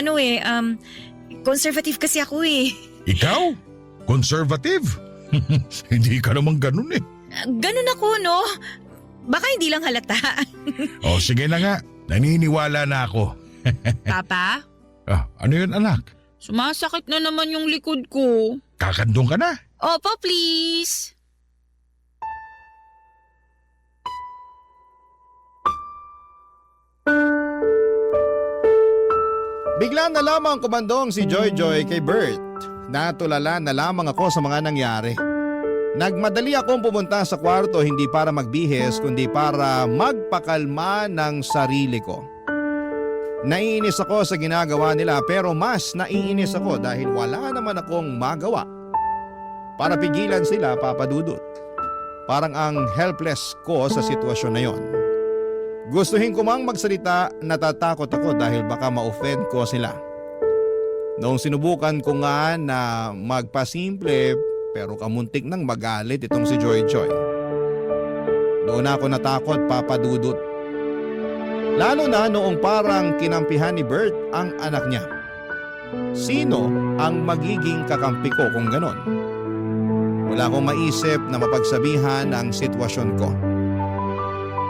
conservative kasi ako eh. Ikaw? Conservative? Hindi ka naman ganun eh. Ganun ako, no? Baka hindi lang halata. O sige na nga, naniniwala na ako. Papa? Ano yun anak? Sumasakit na naman yung likod ko. Kakandong ka na? Opo, please. Wala na lamang kumandong si Joy Joy kay Bert. Natulala na lamang ako sa mga nangyari. Nagmadali akong pumunta sa kwarto hindi para magbihis kundi para magpakalma ng sarili ko. Naiinis ako sa ginagawa nila pero mas naiinis ako dahil wala naman akong magawa para pigilan sila, Papa Dudut. Parang ang helpless ko sa sitwasyon na yon. Gustuhin ko mang magsalita, natatakot ako dahil baka ma-offend ko sila. Noong sinubukan ko nga na magpasimple pero kamuntik nang magalit itong si Joy Joy. Doon ako natakot, Papa Dudut. Lalo na noong parang kinampihan ni Bert ang anak niya. Sino ang magiging kakampi ko kung ganon? Wala akong maisip na mapagsabihan ang sitwasyon ko.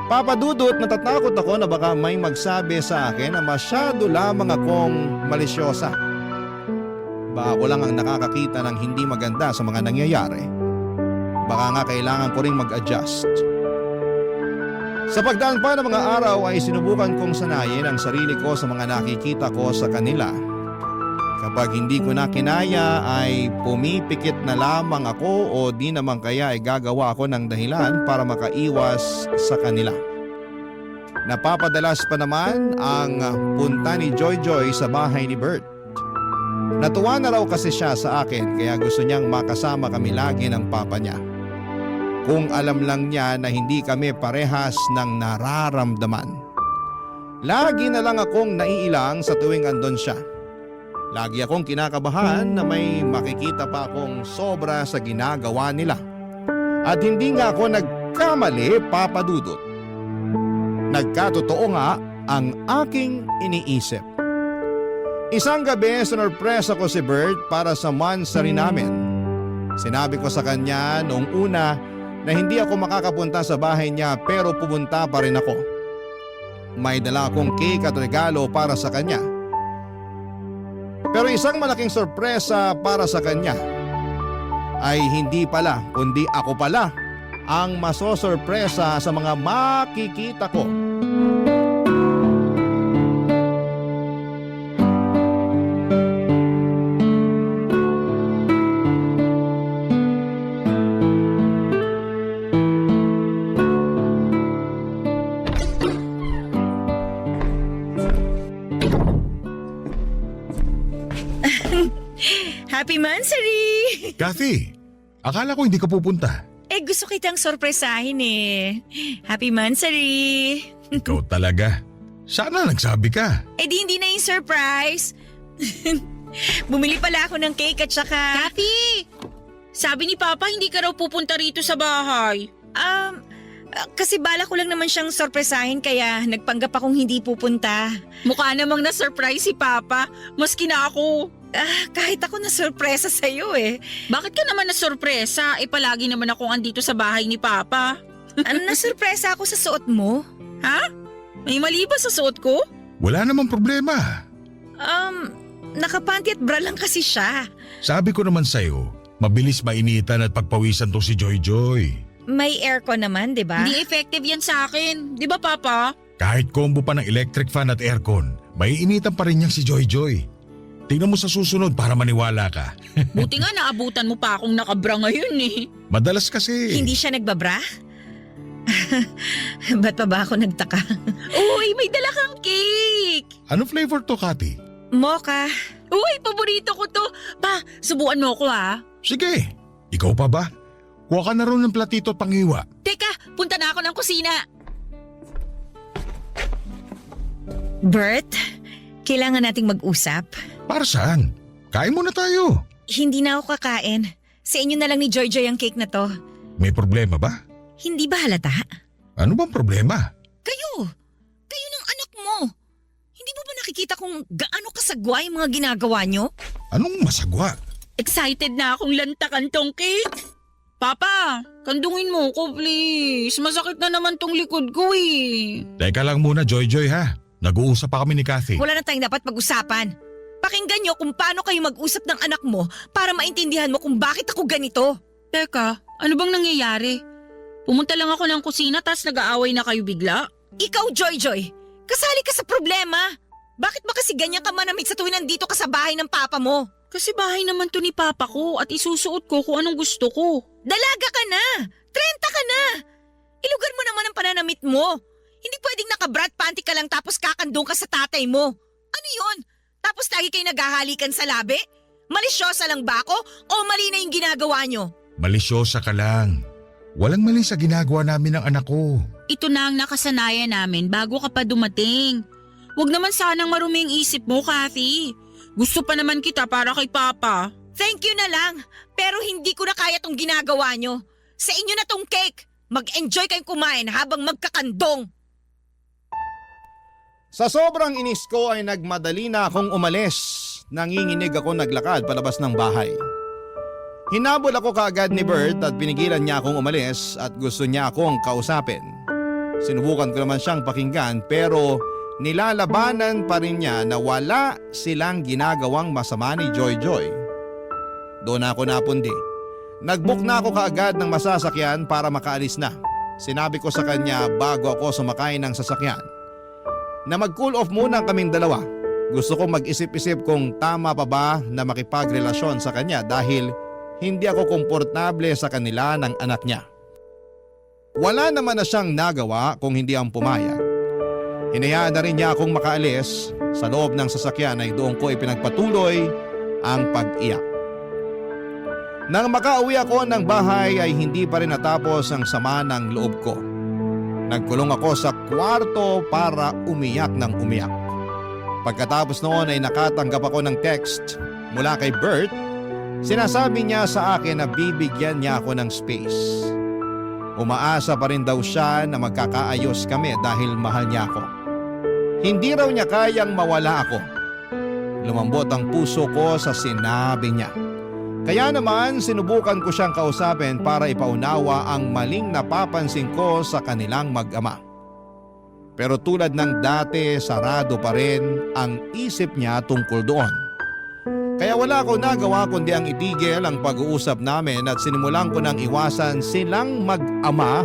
Papa Dudut, natatakot ako na baka may magsabi sa akin na masyado lamang akong malisyosa. Baka ako lang ang nakakakita ng hindi maganda sa mga nangyayari. Baka nga kailangan ko ring mag-adjust. Sa pagdaan pa ng mga araw ay sinubukan kong sanayin ang sarili ko sa mga nakikita ko sa kanila. Kapag hindi ko na kinaya ay pumipikit na lamang ako o di naman kaya ay gagawa ako ng dahilan para makaiwas sa kanila. Napapadalas pa naman ang punta ni Joy Joy sa bahay ni Bert. Natuwa na raw kasi siya sa akin kaya gusto niyang makasama kami lagi ng papa niya. Kung alam lang niya na hindi kami parehas ng nararamdaman. Lagi na lang akong naiilang sa tuwing andon siya. Lagi akong kinakabahan na may makikita pa akong sobra sa ginagawa nila. At hindi nga ako nagkamali, Papa Dudut. Nagkatotoo nga ang aking iniisip. Isang gabi, sinurpresa ko si Bert para sa monthsary namin. Sinabi ko sa kanya noong una na hindi ako makakapunta sa bahay niya pero pumunta pa rin ako. May dala akong cake at regalo para sa kanya. Pero isang malaking sorpresa para sa kanya ay hindi pala kundi ako pala ang masosorpresa sa mga makikita ko. Happy Monthsary! Kathy, akala ko hindi ka pupunta. Gusto kitang sorpresahin eh. Happy Monthsary! Ikaw talaga. Sana nagsabi ka. Di hindi na yung surprise. Bumili pala ako ng cake at saka… Kathy! Sabi ni Papa hindi ka raw pupunta rito sa bahay. Kasi bala ko lang naman siyang sorpresahin kaya nagpanggap akong hindi pupunta. Mukha namang na-surprise si Papa, maski na ako. Kahit ako na sorpresa sa'yo eh. Bakit ka naman na-sorpresa? Palagi naman akong andito sa bahay ni Papa. Nasurpresa ako sa suot mo. Ha? May mali ba sa suot ko? Wala namang problema. Nakapanty at bra lang kasi siya. Sabi ko naman sa'yo, mabilis mainitan at pagpawisan to si Joy Joy. May aircon naman, di ba? Hindi effective yan sa akin. Di ba, Papa? Kahit combo pa ng electric fan at aircon, may initan pa rin niyang si Joy Joy. Tingnan mo sa susunod para maniwala ka. Buti nga naabutan mo pa akong nakabra ngayon eh. Madalas kasi. Hindi siya nagbabra? Ba't pa ba ako nagtaka? Uy, may dala kang cake! Ano flavor to, Kathy? Mocha. Uy, paborito ko to. Pa, subuan mo ko ha. Sige, ikaw pa ba? Kuha ka na rin ng platito at pangiwa. Teka, punta na ako ng kusina. Bert, kailangan nating mag-usap. Para saan? Kain muna tayo. Hindi na ako kakain. Sa inyo na lang ni Joy Joy ang cake na to. May problema ba? Hindi ba halata? Ano bang problema? Kayo ng anak mo. Hindi mo ba nakikita kung gaano kasagwa yung mga ginagawa nyo? Anong masagwa? Excited na akong lantakan tong cake. Papa, kandungin mo ko please. Masakit na naman tong likod ko eh. Teka lang muna, Joy Joy ha. Nag-uusap pa kami ni Kathy. Wala na tayong dapat pag-usapan. Pakinggan nyo kung paano kayo mag-usap ng anak mo para maintindihan mo kung bakit ako ganito. Teka, ano bang nangyayari? Pumunta lang ako ng kusina tas nag-aaway na kayo bigla? Ikaw, Joy Joy, kasali ka sa problema. Bakit ba kasi ganyan ka manamit sa tuwing nandito ka sa bahay ng papa mo? Kasi bahay naman to ni Papa ko at isusuot ko kung anong gusto ko. Dalaga ka na! 30 ka na! Ilugar mo naman ang pananamit mo. Hindi pwedeng naka-brat panty ka lang tapos kakandong ka sa tatay mo. Ano yun? Tapos lagi kayo naghahalikan sa labi? Malisyosa lang ba ako o mali na yung ginagawa nyo? Malisyosa ka lang. Walang mali sa ginagawa namin ng anak ko. Ito na ang nakasanayan namin bago ka pa dumating. Huwag naman sanang marumi ang isip mo, Kathy. Gusto pa naman kita para kay Papa. Thank you na lang, pero hindi ko na kaya tong ginagawa nyo. Sa inyo na tong cake. Mag-enjoy kayong kumain habang magkakandong. Sa sobrang inis ko ay nagmadali na akong umalis. Nanginginig ako naglakad palabas ng bahay. Hinabol ako kaagad ni Bert at pinigilan niya akong umalis at gusto niya akong kausapin. Sinubukan ko naman siyang pakinggan pero nilalabanan pa rin niya na wala silang ginagawang masama ni Joy Joy. Doon ako napundi. Nagbook na ako kaagad ng masasakyan para makaalis na. Sinabi ko sa kanya bago ako sumakay ng sasakyan na mag-cool off muna kaming dalawa. Gusto ko mag-isip-isip kung tama pa ba na makipagrelasyon sa kanya dahil hindi ako komportable sa kanila ng anak niya. Wala naman na siyang nagawa kung hindi ang pumayag. Hinayaan na rin niya akong makaalis. Sa loob ng sasakyan ay doon ko ipinagpatuloy ang pag-iyak. Nang makauwi ako ng bahay ay hindi pa rin natapos ang sama ng loob ko. Nagkulong ako sa kwarto para umiyak ng umiyak. Pagkatapos noon ay nakatanggap ako ng text mula kay Bert. Sinasabi niya sa akin na bibigyan niya ako ng space. Umaasa pa rin daw siya na magkakaayos kami dahil mahal niya ako. Hindi raw niya kayang mawala ako. Lumambot ang puso ko sa sinabi niya. Kaya naman sinubukan ko siyang kausapin para ipaunawa ang maling napapansin ko sa kanilang mag-ama. Pero tulad ng dati, sarado pa rin ang isip niya tungkol doon. Kaya wala ko nagawa kundi ang itigil ang pag-uusap namin at sinimulan ko nang iwasan silang mag-ama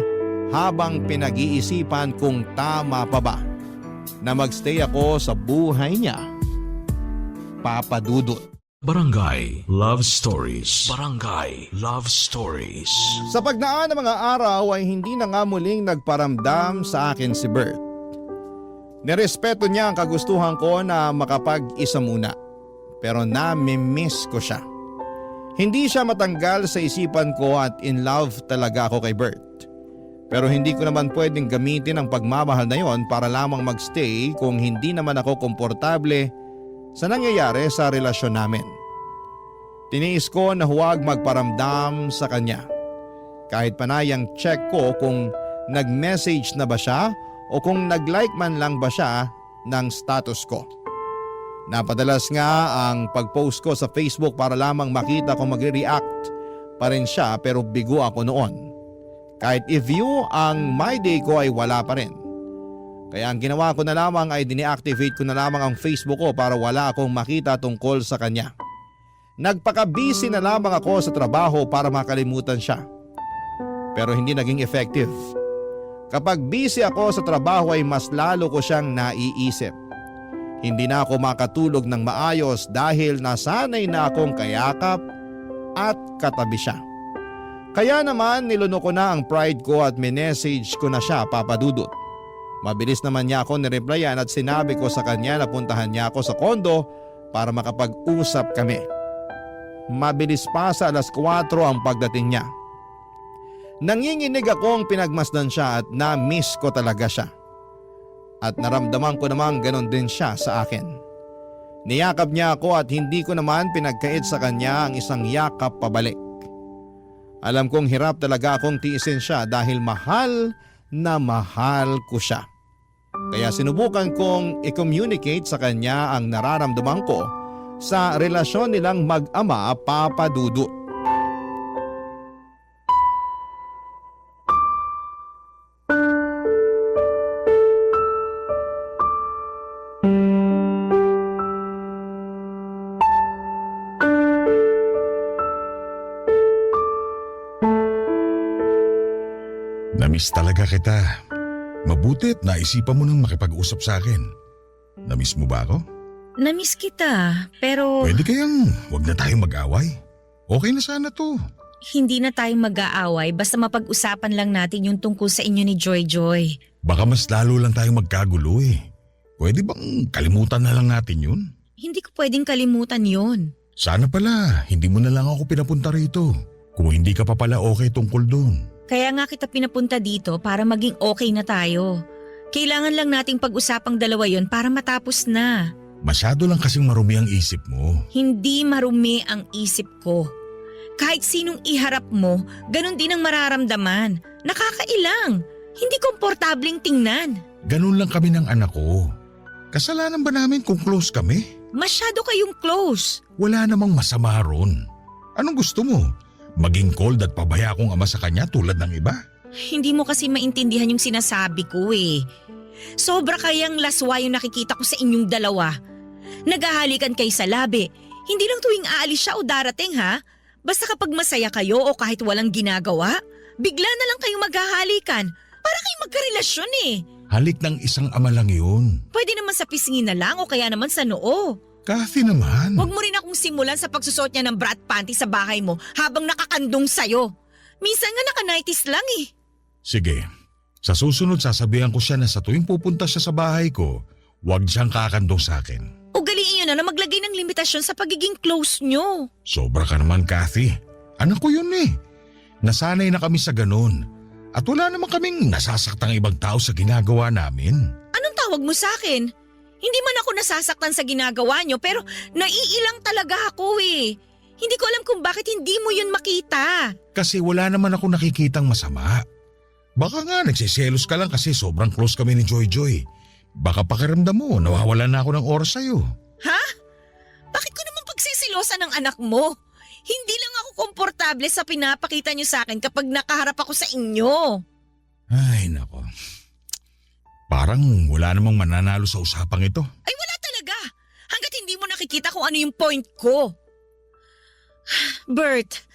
habang pinag-iisipan kung tama pa ba na magstay ako sa buhay niya. Papa Dudut. Barangay Love Stories. Barangay Love Stories. Sa pagdaan ng mga araw ay hindi na nga muling nagparamdam sa akin si Bert. Nirespeto niya ang kagustuhan ko na makapag-isa muna. Pero nami-miss ko siya. Hindi siya matanggal sa isipan ko at in love talaga ako kay Bert. Pero hindi ko naman pwedeng gamitin ang pagmamahal na yon para lamang magstay kung hindi naman ako komportable sa nangyayari sa relasyon namin. Tiniis ko na huwag magparamdam sa kanya. Kahit panayang check ko kung nag-message na ba siya o kung nag-like man lang ba siya ng status ko. Napadalas nga ang pag-post ko sa Facebook para lamang makita kung magre-react pa rin siya pero bigo ako noon. Kahit i-view ang my day ko ay wala pa rin. Kaya ang ginawa ko na lamang ay dine-activate ko na lamang ang Facebook ko para wala akong makita tungkol sa kanya. Nagpaka-busy na lamang ako sa trabaho para makalimutan siya. Pero hindi naging effective. Kapag busy ako sa trabaho ay mas lalo ko siyang naiisip. Hindi na ako makatulog ng maayos dahil nasanay na akong kayakap at katabi siya. Kaya naman nilunok ko na ang pride ko at minessage ko na siya, Papa Dudut. Mabilis naman niya ako nireplyan at sinabi ko sa kanya na puntahan niya ako sa kondo para makapag-usap kami. Mabilis pa sa 4:00 ang pagdating niya. Nanginginig akong pinagmasdan siya at na-miss ko talaga siya. At naramdaman ko namang ganon din siya sa akin. Niyakap niya ako at hindi ko naman pinagkait sa kanya ang isang yakap pabalik. Alam kong hirap talaga akong tiisin siya dahil mahal na mahal ko siya. Kaya sinubukan kong i-communicate sa kanya ang nararamdaman ko sa relasyon nilang mag-ama, Papa Dudut. Namiss talaga kita. Mabutit naisipan mo nang makipag-usap sa akin. Namiss mo ba ako? Namiss kita, pero Pwede kayang wag na tayong mag-away. Okay na sana to. hindi na tayo mag-aaway basta mapag-usapan lang natin yung tungkol sa inyo ni Joy Joy. Baka mas lalo lang tayong magkagulo eh. Pwede bang kalimutan na lang natin yun? Hindi ko pwedeng kalimutan yon. Sana pala, hindi mo na lang ako pinapunta rito. Kung hindi ka pa pala okay tungkol doon. Kaya nga kita pinapunta dito para maging okay na tayo. Kailangan lang nating pag-usapang dalawa yon para matapos na. Masyado lang kasing marumi ang isip mo. Hindi marumi ang isip ko. Kahit sinong iharap mo, ganun din ang mararamdaman. Nakakailang. Hindi komportabling tingnan. Ganun lang kami ng anak ko. Kasalanan ba namin kung close kami? Masyado kayong close. Wala namang masama ron. Anong gusto mo? Maging cold at pabaya akong ama sa kanya tulad ng iba? Hindi mo kasi maintindihan yung sinasabi ko eh. Sobra kayang laswa yung nakikita ko sa inyong dalawa. Naghahalikan kayo sa labi. Hindi lang tuwing aalis siya o darating ha. Basta kapag masaya kayo o kahit walang ginagawa, bigla na lang kayong maghahalikan. Para kayong magkarelasyon eh. Halik ng isang ama lang yun. Pwede naman sa pisngi na lang o kaya naman sa noo. Kathy naman. Huwag mo rin akong simulan sa pagsusot niya ng brat panty sa bahay mo habang nakakandong sayo. Minsan nga naka-nighties lang eh. Sige, sa susunod sasabihan ko siya na sa tuwing pupunta siya sa bahay ko, huwag siyang kakandong sa akin. Ugaliin niyo na maglagay ng limitasyon sa pagiging close niyo. Sobra ka naman, Kathy. Anak ko yun eh. Nasanay na kami sa ganun. At wala naman kaming nasasaktang ibang tao sa ginagawa namin. Anong tawag mo sa akin? Hindi man ako nasasaktan sa ginagawa niyo pero naiilang talaga ako eh. Hindi ko alam kung bakit hindi mo yun makita. Kasi wala naman ako nakikitang masama. Baka nga nagsiselos ka lang kasi sobrang close kami ni Joy Joy. Baka pakiramdam mo, nawawalan na ako ng oras sa'yo. Ha? Bakit ko naman pagsisilosa ng anak mo? Hindi lang ako komportable sa pinapakita niyo sa akin kapag nakaharap ako sa inyo. Ay, nako. Parang wala namang mananalo sa usapang ito. Ay wala talaga. Hanggat hindi mo nakikita kung ano yung point ko. Bert,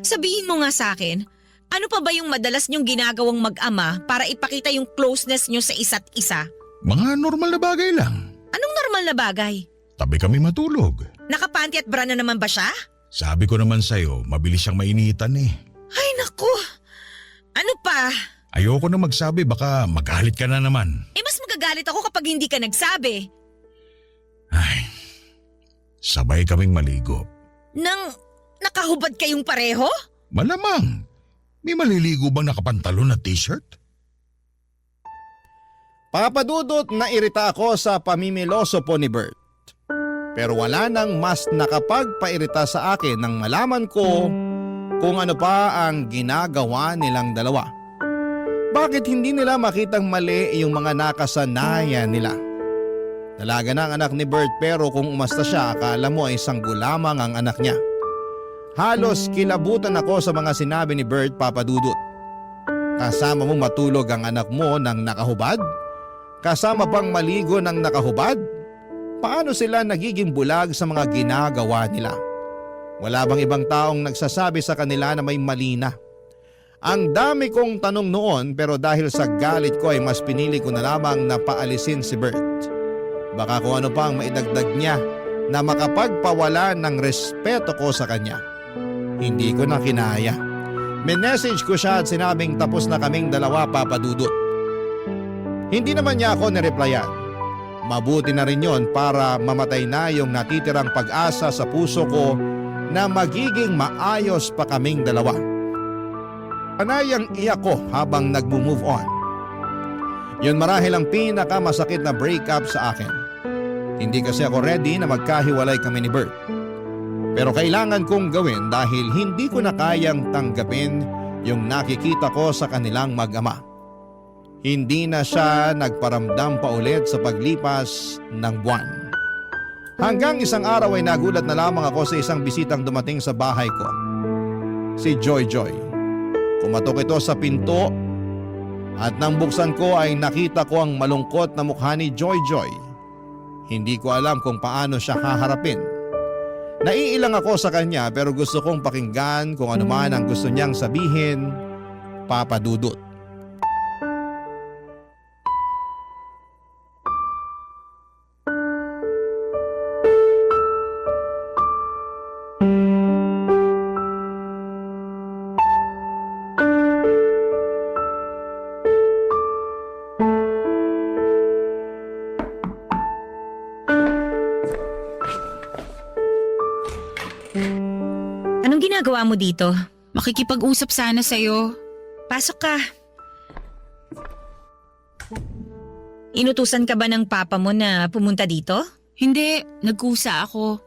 sabihin mo nga sa akin, ano pa ba yung madalas niyong ginagawang mag-ama para ipakita yung closeness niyo sa isa't isa? Mga normal na bagay lang. Anong normal na bagay? Tabi kami matulog. Nakapanty at bra na naman ba siya? Sabi ko naman sa'yo, mabilis siyang mainitan eh. Ay naku, ano pa? Ayoko na magsabi, baka magalit ka na naman. Eh mas magagalit ako kapag hindi ka nagsabi. Ay, sabay kaming maligo. Nang nakahubad kayong pareho? Malamang. May maliligo bang nakapantalon at t-shirt? Papadudot na irita ako sa pamimiloso po ni Bert. Pero wala nang mas nakapagpairita sa akin nang malaman ko kung ano pa ang ginagawa nilang dalawa. Bakit hindi nila makitang mali yung mga nakasanayan nila? Dalaga na ang anak ni Bert pero kung umasta siya akala mo ay sanggol lamang ang anak niya. Halos kilabutan ako sa mga sinabi ni Bert, Papadudot. Kasama mong matulog ang anak mo nang nakahubad? Kasama pang maligo ng nakahubad? Paano sila nagiging bulag sa mga ginagawa nila? Wala bang ibang taong nagsasabi sa kanila na may mali na? Ang dami kong tanong noon pero dahil sa galit ko ay mas pinili ko na lamang na paalisin si Bert. Baka kung ano pa ang maidagdag niya na makapagpawala ng respeto ko sa kanya. Hindi ko na kinaya. Minessage ko siya at sinabing tapos na kaming dalawa, Papadudot. Hindi naman niya ako nireplyan. Mabuti na rin yon para mamatay na yung natitirang pag-asa sa puso ko na magiging maayos pa kaming dalawa. Panayang iyak ko habang nagmo-move on. Yun marahil ang pinakamasakit na breakup sa akin. Hindi kasi ako ready na magkahiwalay kami ni Bert. Pero kailangan kong gawin dahil hindi ko na kayang tanggapin yung nakikita ko sa kanilang mag-ama. Hindi na siya nagparamdam pa ulit sa paglipas ng buwan. Hanggang isang araw ay nagulat na lamang ako sa isang bisitang dumating sa bahay ko. Si Joy Joy. Kumatok ito sa pinto at nang buksan ko ay nakita ko ang malungkot na mukha ni Joy Joy. Hindi ko alam kung paano siya haharapin. Naiilang ako sa kanya pero gusto kong pakinggan kung ano man ang gusto niyang sabihin, Papadudot. ginagawa mo dito? Makikipag-usap sana sa'yo. Pasok ka. Inutusan ka ba ng papa mo na pumunta dito? Hindi, nagkusa ako.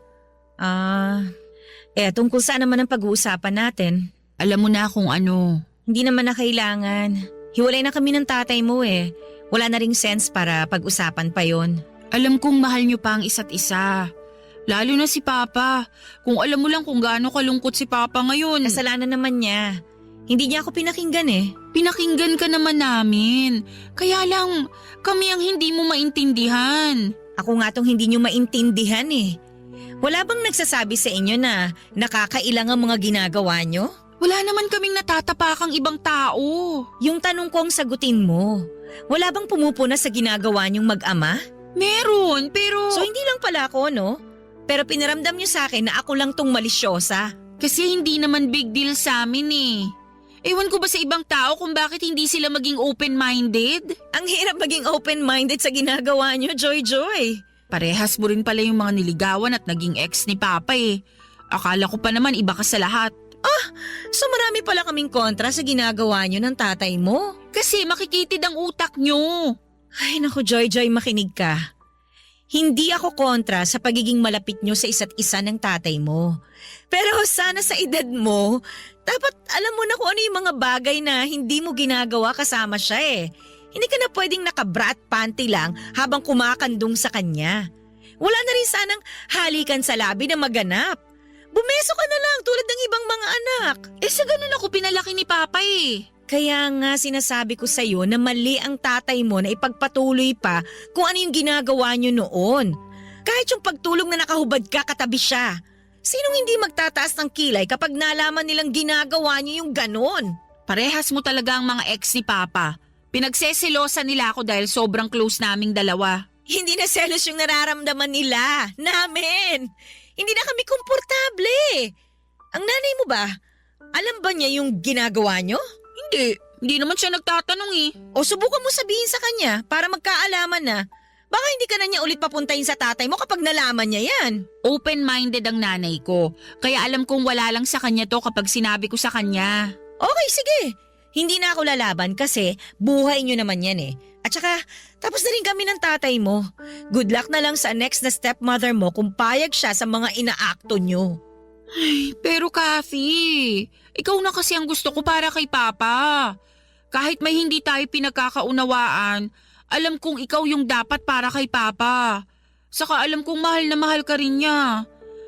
Tungkol saan naman ang pag-uusapan natin? Alam mo na kung ano. Hindi naman na kailangan. Hiwalay na kami ng tatay mo eh. Wala na ring sense para pag-usapan pa yon. Alam kong mahal niyo pa ang isa't isa. Lalo na si Papa. Kung alam mo lang kung gaano kalungkot si Papa ngayon. Kasalanan naman niya. Hindi niya ako pinakinggan eh. Pinakinggan ka naman namin. Kaya lang, kami ang hindi mo maintindihan. Ako nga tong hindi niyo maintindihan eh. Wala bang nagsasabi sa inyo na nakakailang ang mga ginagawa niyo? Wala naman kaming natatapakang ibang tao. Yung tanong ko ang sagutin mo. Wala bang pumupuna sa ginagawa niyong mag-ama? Meron, pero... So hindi lang pala ako, no? Pero pinaramdam niyo sa akin na ako lang tong malisyosa. Kasi hindi naman big deal sa amin eh. Ewan ko ba sa ibang tao kung bakit hindi sila maging open-minded? Ang hirap maging open-minded sa ginagawa niyo, Joy. Parehas mo rin pala yung mga niligawan at naging ex ni Papa eh. Akala ko pa naman iba ka sa lahat. So marami pala kaming kontra sa ginagawa niyo ng tatay mo. Kasi makikitid ang utak nyo. Ay naku, Joy, makinig ka. Hindi ako kontra sa pagiging malapit nyo sa isa't isa ng tatay mo. Pero sana sa edad mo, dapat alam mo na kung ano yung mga bagay na hindi mo ginagawa kasama siya eh. Hindi ka na pwedeng naka-brat panty lang habang kumakandong sa kanya. Wala na rin sanang halikan sa labi na maganap. Bumeso ka na lang tulad ng ibang mga anak. Sa ganun ako pinalaki ni Papa eh. Kaya nga sinasabi ko sa'yo na mali ang tatay mo na ipagpatuloy pa kung ano yung ginagawa niyo noon. Kahit yung pagtulog na nakahubad ka katabi siya. Sinong hindi magtataas ng kilay kapag nalaman nilang ginagawa niyo yung ganon? Parehas mo talaga ang mga ex ni Papa. Pinagseselosan nila ako dahil sobrang close naming dalawa. Hindi na selos yung nararamdaman nila. Namin. Hindi na kami komportable. Ang nanay mo ba? Alam ba niya yung ginagawa niyo? Hindi naman siya nagtatanong eh. O subukan mo sabihin sa kanya para magkaalaman na. Baka hindi ka na niya ulit papuntahin sa tatay mo kapag nalaman niya yan. Open-minded ang nanay ko. Kaya alam kong wala lang sa kanya to kapag sinabi ko sa kanya. Okay, sige. Hindi na ako lalaban kasi buhay niyo naman yan eh. At saka, tapos na rin kami ng tatay mo. Good luck na lang sa next na stepmother mo kung payag siya sa mga inaakto niyo. Pero Kathy, ikaw na kasi ang gusto ko para kay Papa. Kahit may hindi tayo pinagkakaunawaan, alam kong ikaw yung dapat para kay Papa. Saka alam kong mahal na mahal ka rin niya.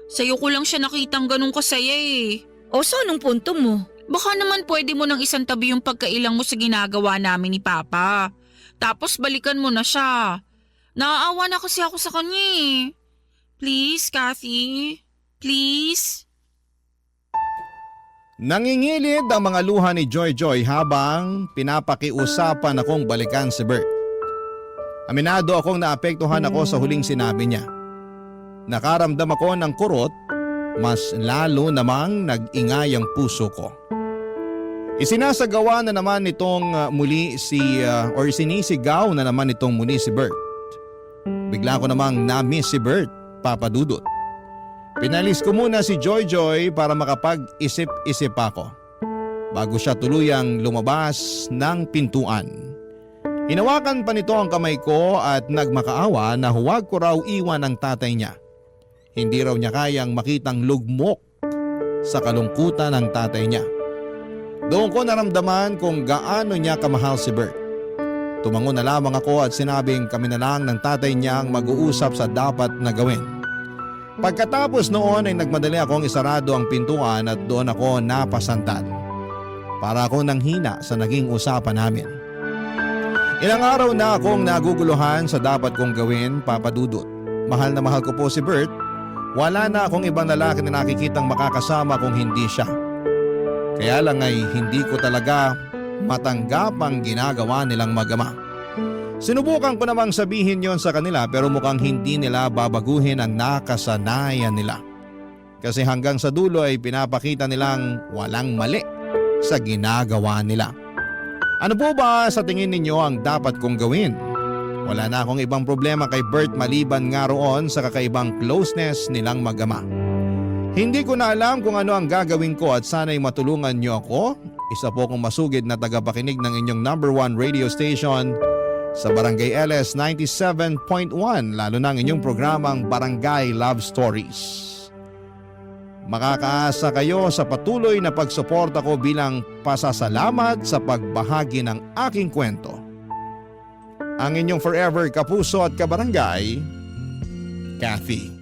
Sa'yo ko lang siya nakitang ganun kasaya eh. O so, anong punto mo? Baka naman pwede mo nang isang tabi yung pagkailang mo sa ginagawa namin ni Papa. Tapos balikan mo na siya. Naaawa na kasi ako sa kanya eh. Please, Kathy. Please. Nangingilid ang mga luha ni Joy habang pinapakiusapan akong balikan si Bert. Aminado akong naapektuhan ako sa huling sinabi niya. Nakaramdam ako ng kurot, mas lalo namang nag-ingay ang puso ko. Isinasagawa na naman nitong sinisigaw na naman nitong muli si Bert. Bigla ko namang na-miss si Bert, Papa Dudut. Pinalis ko muna si Joy para makapag-isip-isip ako bago siya tuluyang lumabas ng pintuan. Hinawakan pa nito ang kamay ko at nagmakaawa na huwag ko raw iwan ang tatay niya. Hindi raw niya kayang makitang lugmok sa kalungkutan ng tatay niya. Doon ko naramdaman kung gaano niya kamahal si Bert. Tumango na lamang ako at sinabing kami na lang ng tatay niya ang mag-uusap sa dapat na gawin. Pagkatapos noon ay nagmadali akong isarado ang pintuan at doon ako napasantad. Para ako nanghina sa naging usapan namin. Ilang araw na akong naguguluhan sa dapat kong gawin, Papa Dudut. Mahal na mahal ko po si Bert. Wala na akong ibang lalaki na nakikitang makakasama kung hindi siya. Kaya lang ay hindi ko talaga matanggap ang ginagawa nilang mag-ama. Sinubukan ko namang sabihin yon sa kanila pero mukhang hindi nila babaguhin ang nakasanayan nila. Kasi hanggang sa dulo ay pinapakita nilang walang mali sa ginagawa nila. Ano po ba sa tingin ninyo ang dapat kong gawin? Wala na akong ibang problema kay Bert maliban nga roon sa kakaibang closeness nilang mag-ama. Hindi ko na alam kung ano ang gagawin ko at sana'y matulungan niyo ako. Isa po akong masugid na tagapakinig ng inyong #1 radio station sa Barangay LS 97.1, lalo na ang inyong programang Barangay Love Stories. Makakaasa kayo sa patuloy na pagsuporta ko bilang pasasalamat sa pagbahagi ng aking kwento. Ang inyong forever kapuso at kabarangay, Kathy.